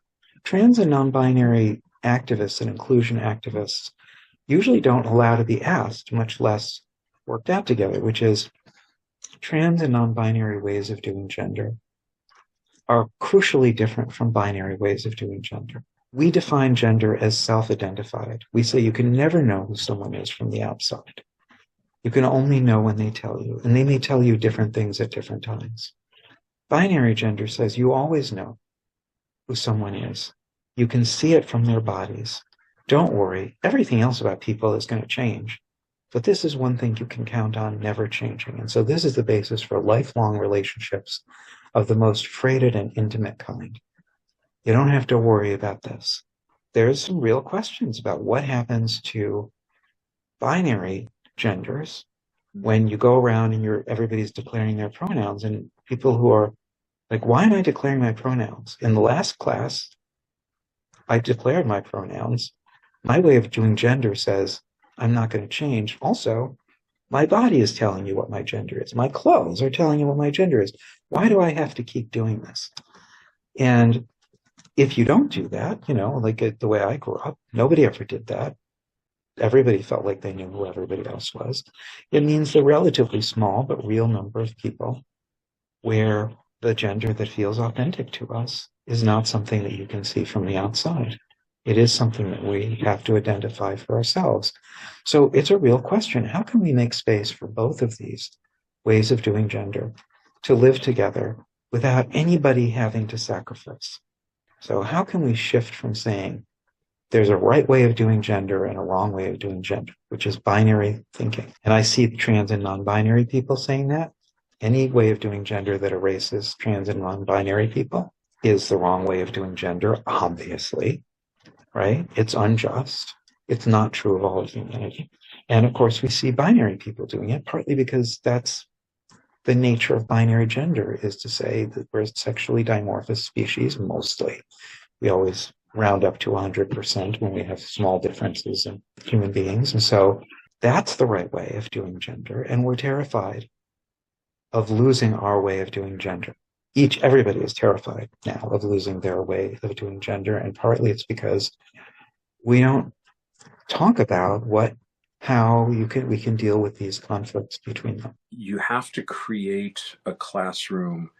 trans and non-binary activists and inclusion activists usually don't allow to be asked, much less worked out together, which is trans and non-binary ways of doing gender are crucially different from binary ways of doing gender. We define gender as self-identified. We say you can never know who someone is from the outside. You can only know when they tell you, and they may tell you different things at different times. Binary gender says you always know who someone is. You can see it from their bodies. Don't worry, everything else about people is going to change. But this is one thing you can count on never changing. And so this is the basis for lifelong relationships of the most freighted and intimate kind. You don't have to worry about this. There's some real questions about what happens to binary genders when you go around and everybody's declaring their pronouns, and people who are like, why am I declaring my pronouns? In the last class, I declared my pronouns. My way of doing gender says I'm not going to change. Also, My body is telling you what my gender is. My clothes are telling you what my gender is. Why do I have to keep doing this? And if you don't do that, like the way I grew up, nobody ever did that. Everybody felt like they knew who everybody else was. It means the relatively small but real number of people where the gender that feels authentic to us is not something that you can see from the outside. It is something that we have to identify for ourselves. So it's a real question. How can we make space for both of these ways of doing gender to live together without anybody having to sacrifice? So how can we shift from saying there's a right way of doing gender and a wrong way of doing gender, which is binary thinking? And I see trans and non-binary people saying that. Any way of doing gender that erases trans and non-binary people is the wrong way of doing gender, obviously, right? It's unjust. It's not true of all of humanity. And of course, we see binary people doing it, partly because that's the nature of binary gender, is to say that we're a sexually dimorphous species, mostly. We always round up to 100% when we have small differences in human beings. And so that's the right way of doing gender. And we're terrified of losing our way of doing gender. Everybody is terrified now of losing their way of doing gender. And partly it's because we don't talk about how we can deal with these conflicts between them. You have to create a classroom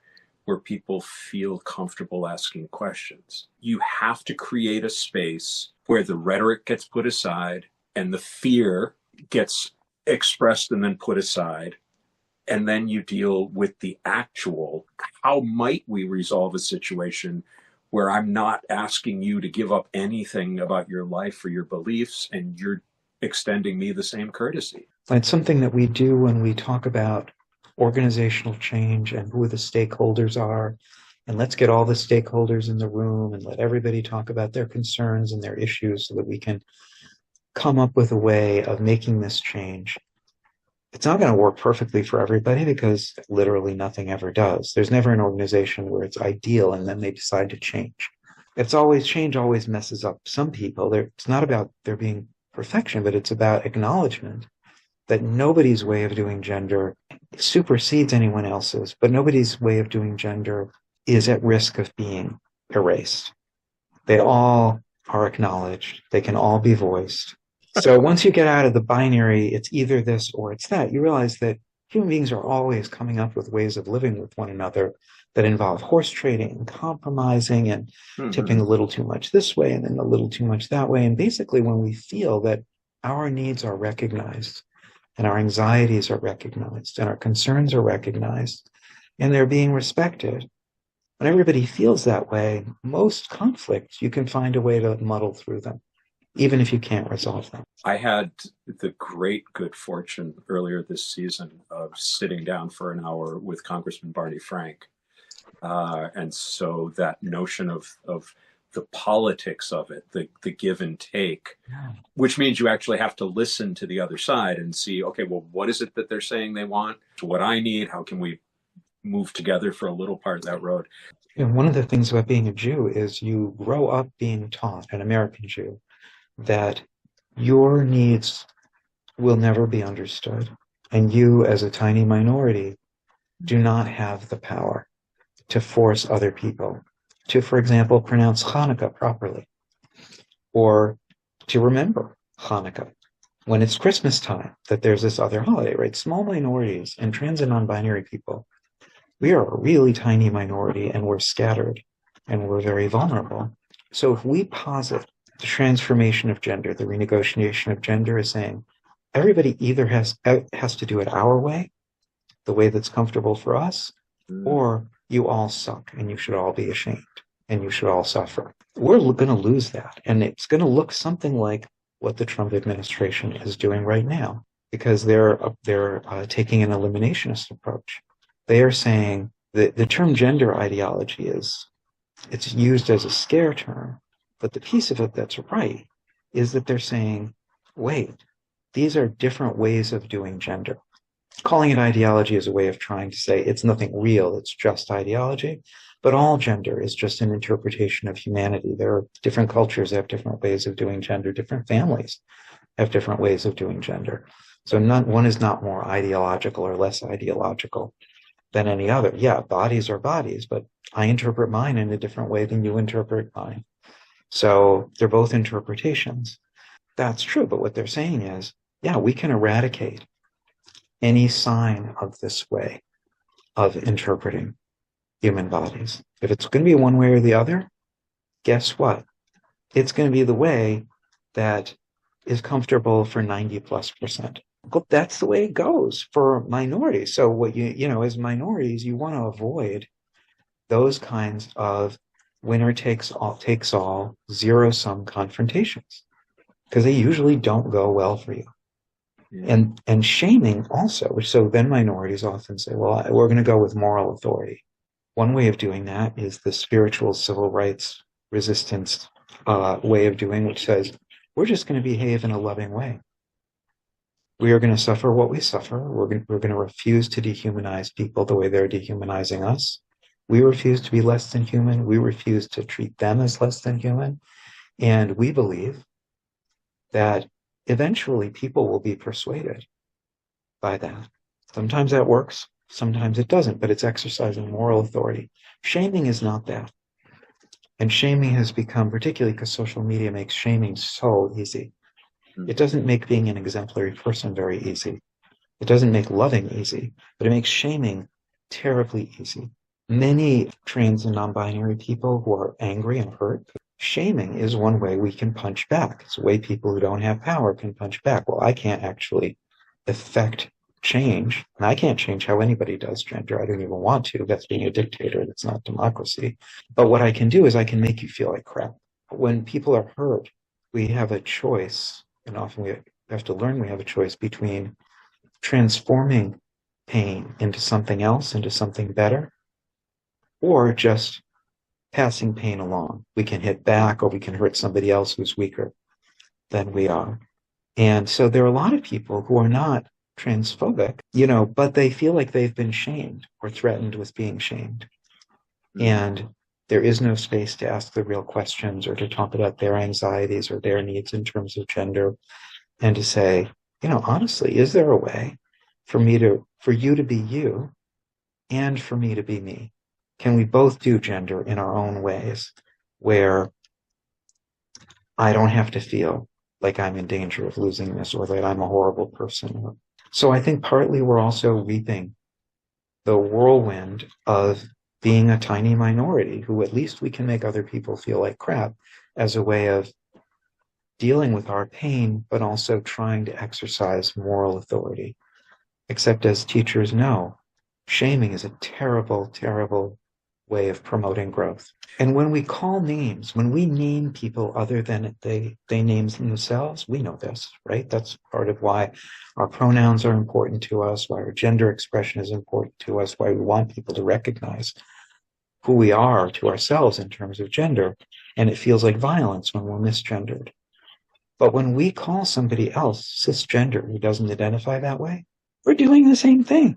where people feel comfortable asking questions. You have to create a space where the rhetoric gets put aside and the fear gets expressed and then put aside. And then you deal with the actual, how might we resolve a situation where I'm not asking you to give up anything about your life or your beliefs, and you're extending me the same courtesy. It's something that we do when we talk about organizational change and who the stakeholders are. And let's get all the stakeholders in the room and let everybody talk about their concerns and their issues so that we can come up with a way of making this change. It's not going to work perfectly for everybody because literally nothing ever does. There's never an organization where it's ideal and then they decide to change. Change always messes up some people. It's not about there being perfection, but it's about acknowledgement that nobody's way of doing gender supersedes anyone else's, but nobody's way of doing gender is at risk of being erased. They all are acknowledged. They can all be voiced. So once you get out of the binary, it's either this or it's that, you realize that human beings are always coming up with ways of living with one another that involve horse trading and compromising and tipping a little too much this way and then a little too much that way. And basically when we feel that our needs are recognized and our anxieties are recognized and our concerns are recognized and they're being respected, when everybody feels that way, most conflicts, you can find a way to muddle through them, even if you can't resolve them. I had the great good fortune earlier this season of sitting down for an hour with Congressman Barney Frank. And so that notion of the politics of it, the give and take, which means you actually have to listen to the other side and see, okay, well, what is it that they're saying they want? What I need, how can we move together for a little part of that road? And one of the things about being a Jew is you grow up being taught, an American Jew, that your needs will never be understood. And you, as a tiny minority, do not have the power to force other people to, for example, pronounce Hanukkah properly, or to remember Hanukkah when it's Christmas time, that there's this other holiday, right? Small minorities and trans and non-binary people, we are a really tiny minority and we're scattered and we're very vulnerable. So if we posit the transformation of gender, the renegotiation of gender, is saying everybody either has to do it our way, the way that's comfortable for us, or you all suck and you should all be ashamed and you should all suffer. We're going to lose that. And it's going to look something like what the Trump administration is doing right now, because they're taking an eliminationist approach. They are saying that the term gender ideology it's used as a scare term, but the piece of it that's right is that they're saying, wait, these are different ways of doing gender. Calling it ideology is a way of trying to say it's nothing real, it's just ideology. But all gender is just an interpretation of humanity. There are different cultures that have different ways of doing gender, different families have different ways of doing gender. So one is not more ideological or less ideological than any other. Yeah, bodies are bodies, but I interpret mine in a different way than you interpret mine. So they're both interpretations. That's true, but what they're saying is, yeah, we can eradicate any sign of this way of interpreting human bodies. If it's going to be one way or the other, guess what? It's going to be the way that is comfortable for 90+%. Well, that's the way it goes for minorities. So what as minorities, you want to avoid those kinds of winner takes all, zero-sum confrontations, because they usually don't go well for you. Yeah. And shaming also, so then minorities often say, well, we're going to go with moral authority. One way of doing that is the spiritual civil rights resistance way of doing, which says, we're just going to behave in a loving way. We are going to suffer what we suffer. We're going to refuse to dehumanize people the way they're dehumanizing us. We refuse to be less than human. We refuse to treat them as less than human. And we believe that eventually people will be persuaded by that. Sometimes that works, sometimes it doesn't, but it's exercising moral authority. Shaming is not that. And shaming has become, particularly because social media makes shaming so easy. It doesn't make being an exemplary person very easy. It doesn't make loving easy, but it makes shaming terribly easy. Many trans and non-binary people who are angry and hurt, shaming is one way we can punch back. It's a way people who don't have power can punch back. Well, I can't actually affect change, and I can't change how anybody does gender. I don't even want to. That's being a dictator. That's not democracy. But what I can do is I can make you feel like crap. When people are hurt, we have a choice, and often we have to learn we have a choice between transforming pain into something else, into something better, or just passing pain along. We can hit back, or we can hurt somebody else who's weaker than we are. And so there are a lot of people who are not transphobic, but they feel like they've been shamed or threatened with being shamed. And there is no space to ask the real questions or to talk about their anxieties or their needs in terms of gender, and to say, honestly, is there a way for you to be you and for me to be me? Can we both do gender in our own ways where I don't have to feel like I'm in danger of losing this or that I'm a horrible person? So I think partly we're also reaping the whirlwind of being a tiny minority who at least we can make other people feel like crap as a way of dealing with our pain, but also trying to exercise moral authority. Except as teachers know, shaming is a terrible, terrible way of promoting growth. And when we call names, when we name people other than they name themselves, we know this, right? That's part of why our pronouns are important to us, why our gender expression is important to us, why we want people to recognize who we are to ourselves in terms of gender. And it feels like violence when we're misgendered. But when we call somebody else cisgender who doesn't identify that way, we're doing the same thing.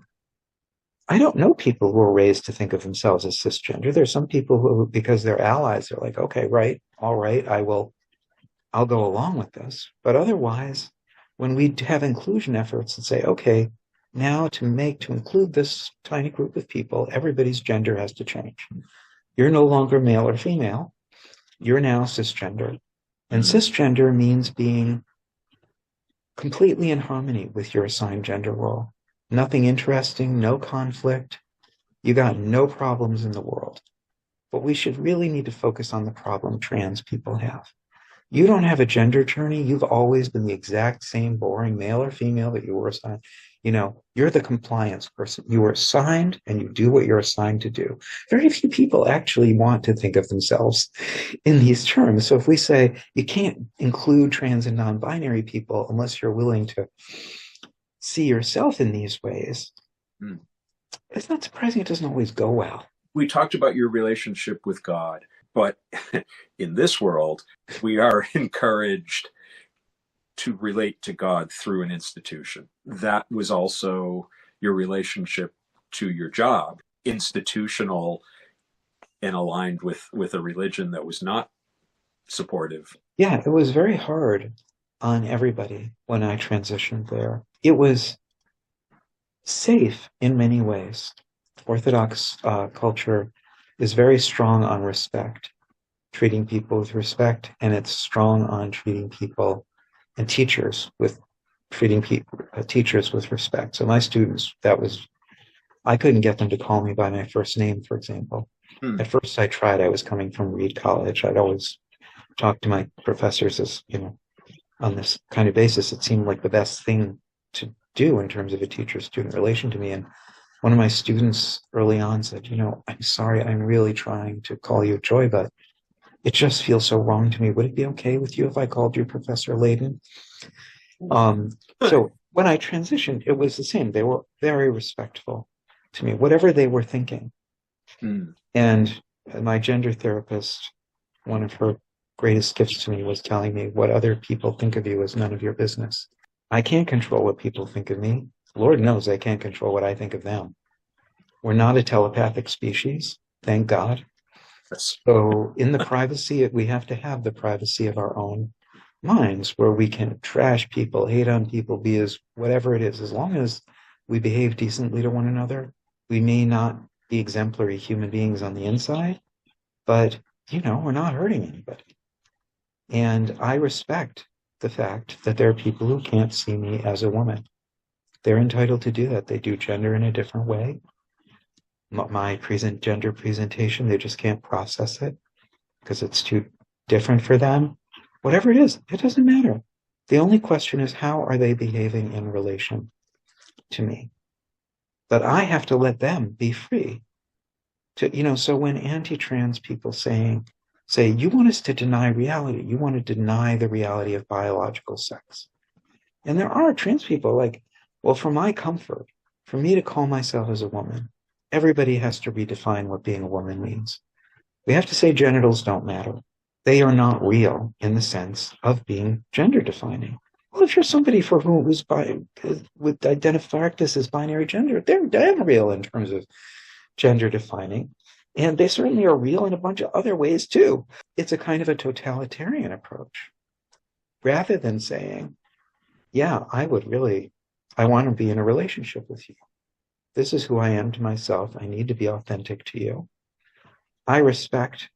I don't know people who are raised to think of themselves as cisgender. There's some people who, because they're allies, are like, okay, right, all right, I'll go along with this. But otherwise, when we have inclusion efforts and say, okay, now to include this tiny group of people, everybody's gender has to change. You're no longer male or female. You're now cisgender. And cisgender means being completely in harmony with your assigned gender role. Nothing interesting, no conflict. You got no problems in the world. But we should really need to focus on the problem trans people have. You don't have a gender journey. You've always been the exact same boring male or female that you were assigned. You're the compliance person. You were assigned and you do what you're assigned to do. Very few people actually want to think of themselves in these terms. So if we say you can't include trans and non-binary people unless you're willing to see yourself in these ways, it's not surprising it doesn't always go well. We talked about your relationship with God, but in this world, we are encouraged to relate to God through an institution. That was also your relationship to your job, institutional and aligned with a religion that was not supportive. Yeah, it was very hard on everybody when I transitioned there. it was safe in many ways. Orthodox culture is very strong on respect, treating people with respect, and it's strong on treating people and teachers with treating people teachers with respect. So my students, I couldn't get them to call me by my first name, for example. At first I tried. I was coming from Reed College. I'd always talk to my professors as, on this kind of basis. It seemed like the best thing to do in terms of a teacher-student relation to me. And one of my students early on said, I'm sorry, I'm really trying to call you Joy, but it just feels so wrong to me. Would it be okay with you if I called you Professor Ladin? So when I transitioned, it was the same. They were very respectful to me, whatever they were thinking. And my gender therapist, one of her greatest gifts to me was telling me what other people think of you is none of your business. I can't control what people think of me. Lord knows I can't control what I think of them. We're not a telepathic species, thank God. So in the privacy, we have to have the privacy of our own minds where we can trash people, hate on people, be as whatever it is. As long as we behave decently to one another, we may not be exemplary human beings on the inside, but, we're not hurting anybody. And I respect the fact that there are people who can't see me as a woman. They're entitled to do that. They do gender in a different way. My gender presentation, they just can't process it because it's too different for them. Whatever it is, it doesn't matter. The only question is, how are they behaving in relation to me? But I have to let them be free to, so when anti-trans people say, you want us to deny reality, you want to deny the reality of biological sex. And there are trans people like, well, for my comfort, for me to call myself as a woman, everybody has to redefine what being a woman means. We have to say genitals don't matter. They are not real in the sense of being gender defining. Well, if you're somebody for whom would identify this as binary gender, they're damn real in terms of gender defining. And they certainly are real in a bunch of other ways too. It's a kind of a totalitarian approach. Rather than saying, yeah, I want to be in a relationship with you. This is who I am to myself. I need to be authentic to you. I respect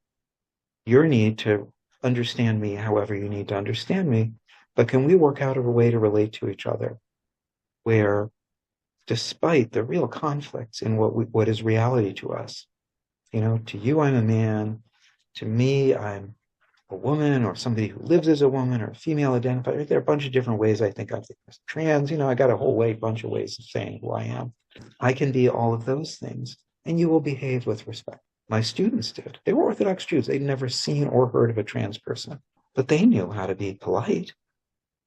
your need to understand me however you need to understand me, but can we work out a way to relate to each other where, despite the real conflicts in what is reality to us, to you I'm a man, to me I'm a woman or somebody who lives as a woman or a female identifier. There are a bunch of different ways I think of as trans. I got a whole bunch of ways of saying who I am. I can be all of those things, and you will behave with respect. My students did. They were Orthodox Jews. They'd never seen or heard of a trans person, but they knew how to be polite.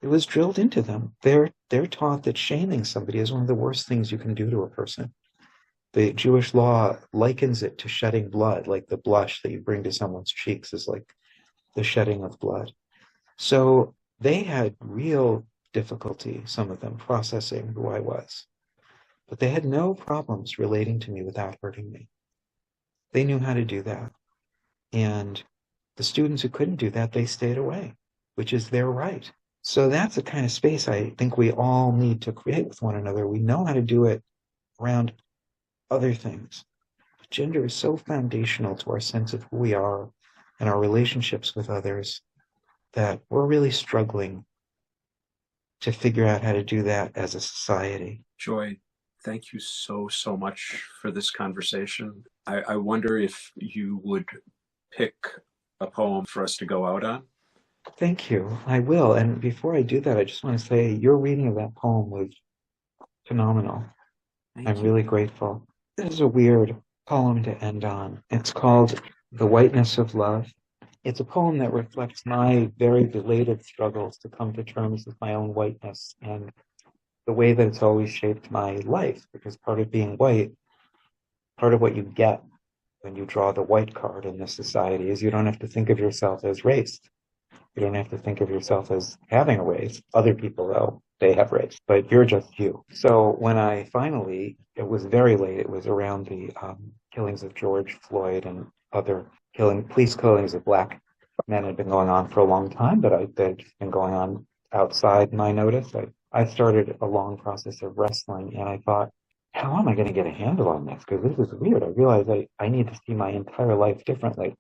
It was drilled into them. They're taught that shaming somebody is one of the worst things you can do to a person. The Jewish law likens it to shedding blood, like the blush that you bring to someone's cheeks is like the shedding of blood. So they had real difficulty, some of them, processing who I was. But they had no problems relating to me without hurting me. They knew how to do that. And the students who couldn't do that, they stayed away, which is their right. So that's the kind of space I think we all need to create with one another. We know how to do it around other things. Gender is so foundational to our sense of who we are and our relationships with others that we're really struggling to figure out how to do that as a society. Joy, thank you so, so much for this conversation. I wonder if you would pick a poem for us to go out on. Thank you. I will. And before I do that, I just want to say your reading of that poem was phenomenal. I'm really grateful. This is a weird poem to end on. It's called The Whiteness of Love. It's a poem that reflects my very belated struggles to come to terms with my own whiteness and the way that it's always shaped my life, because part of being white, part of what you get when you draw the white card in this society is you don't have to think of yourself as race. You don't have to think of yourself as having a race. Other people, though, they have race, but you're just you. So when I finally, it was very late, it was around the killings of George Floyd and other police killings of Black men had been going on for a long time, but they'd been going on outside my notice. I started a long process of wrestling, and I thought, how am I going to get a handle on this? Because this is weird. I realized I need to see my entire life differently.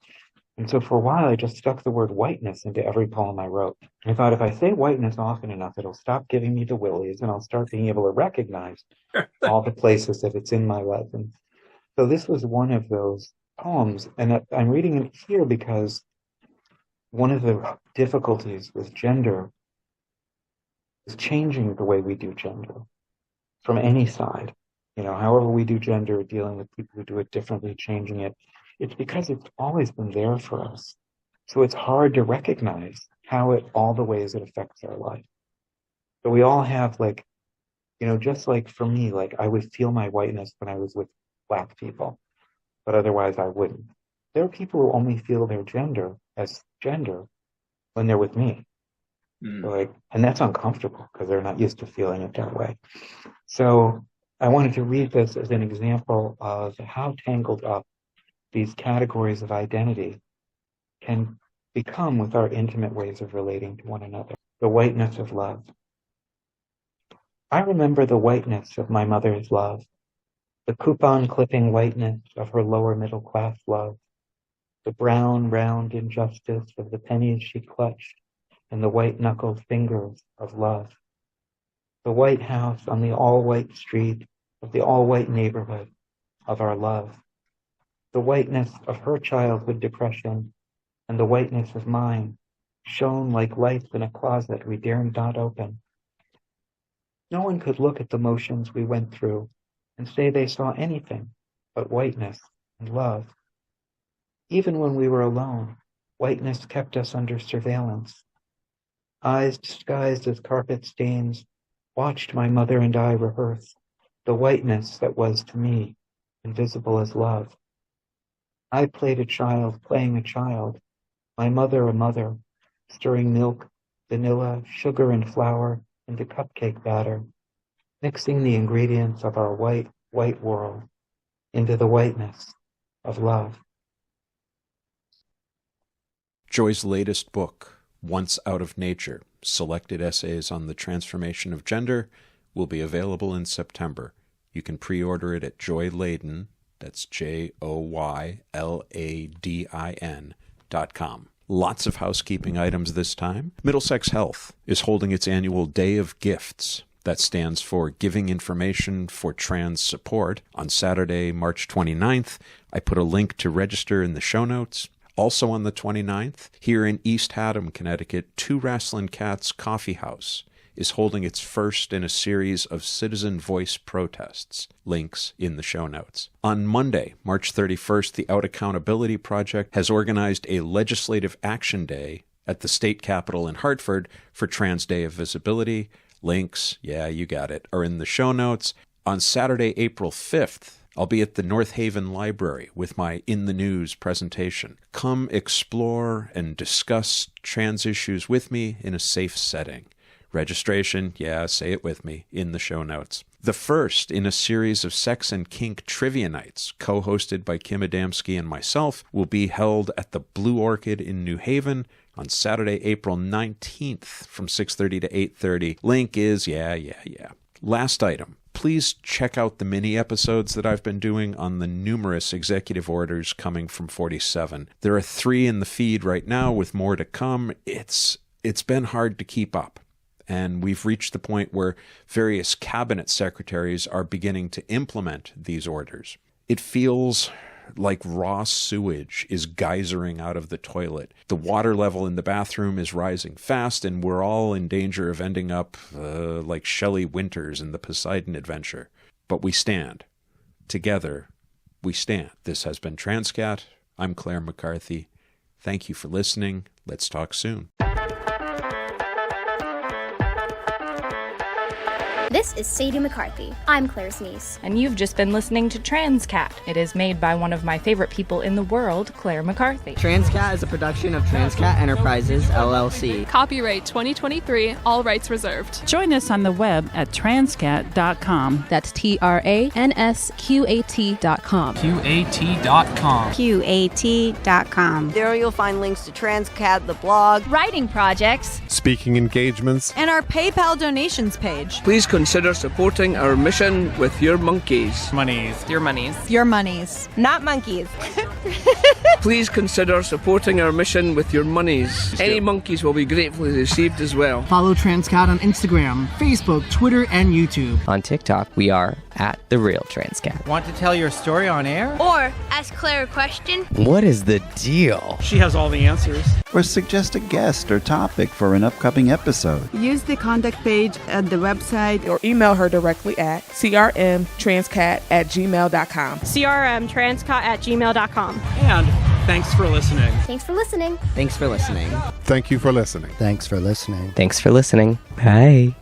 And so for a while, I just stuck the word whiteness into every poem I wrote. I thought if I say whiteness often enough, it'll stop giving me the willies, and I'll start being able to recognize all the places that it's in my life. And so this was one of those poems, and I'm reading it here because one of the difficulties with gender is changing the way we do gender from any side. However we do gender, dealing with people who do it differently, changing it. It's because it's always been there for us. So it's hard to recognize all the ways it affects our life. So we all have just like for me, I would feel my whiteness when I was with Black people, but otherwise I wouldn't. There are people who only feel their gender as gender when they're with me. So and that's uncomfortable because they're not used to feeling it that way. So I wanted to read this as an example of how tangled up these categories of identity can become with our intimate ways of relating to one another. The whiteness of love. I remember the whiteness of my mother's love, the coupon clipping whiteness of her lower middle class love, the brown, round injustice of the pennies she clutched, and the white-knuckled fingers of love. The white house on the all-white street of the all-white neighborhood of our love. The whiteness of her childhood depression and the whiteness of mine shone like lights in a closet we dared not open. No one could look at the motions we went through and say they saw anything but whiteness and love. Even when we were alone, whiteness kept us under surveillance. Eyes disguised as carpet stains watched my mother and I rehearse the whiteness that was to me invisible as love. I played a child playing a child, my mother a mother, stirring milk, vanilla, sugar, and flour into cupcake batter, mixing the ingredients of our white world into the whiteness of love. Joy's latest book, Once Out of Nature, Selected Essays on the Transformation of Gender, will be available in September. You can pre-order it at Joy Ladin, that's JoyLadin.com. Lots of housekeeping items this time. Middlesex Health is holding its annual Day of Gifts. That stands for Giving Information for Trans Support on Saturday, March 29th. I put a link to register in the show notes. Also on the 29th, here in East Haddam, Connecticut, Two Wrasslin' Cats Coffee House is holding its first in a series of citizen voice protests. Links in the show notes. On Monday, March 31st, the Out Accountability Project has organized a legislative action day at the state capitol in Hartford for Trans Day of Visibility. Links, yeah, you got it, are in the show notes. On Saturday, April 5th, I'll be at the North Haven Library with my In the News presentation. Come explore and discuss trans issues with me in a safe setting. Registration, yeah, say it with me, in the show notes. The first in a series of sex and kink trivia nights, co-hosted by Kim Adamski and myself, will be held at the Blue Orchid in New Haven on Saturday, April 19th from 6:30 to 8:30. Link is, yeah. Last item. Please check out the mini episodes that I've been doing on the numerous executive orders coming from 47. There are 3 in the feed right now with more to come. It's been hard to keep up. And we've reached the point where various cabinet secretaries are beginning to implement these orders. It feels like raw sewage is geysering out of the toilet. The water level in the bathroom is rising fast, and we're all in danger of ending up like Shelley Winters in the Poseidon Adventure. But we stand. Together, we stand. This has been Transqat. I'm Clare McCarthy. Thank you for listening. Let's talk soon. This is Sadie McCarthy. I'm Claire's niece. And you've just been listening to Transqat. It is made by one of my favorite people in the world, Clare McCarthy. Transqat is a production of Transqat Enterprises, LLC. Copyright 2023, all rights reserved. Join us on the web at transqat.com. That's TRANSQAT.com. QAT.com. QAT.com. There you'll find links to Transqat, the blog, writing projects, speaking engagements, and our PayPal donations page. Please consider supporting our mission with your monkeys. Your monies. Your monies. not monkeys. Please consider supporting our mission with your monies. Any monkeys will be gratefully received as well. Follow Transqat on Instagram, Facebook, Twitter, and YouTube. On TikTok, we are at The Real Transqat. Want to tell your story on air? Or ask Claire a question? What is the deal? She has all the answers. Or suggest a guest or topic for an upcoming episode. Use the contact page at the website or email her directly at crmtranscat@gmail.com. crmtranscat@gmail.com. And thanks for listening. Thanks for listening. Thanks for listening. Thank you for listening. Thanks for listening. Thanks for listening. Bye.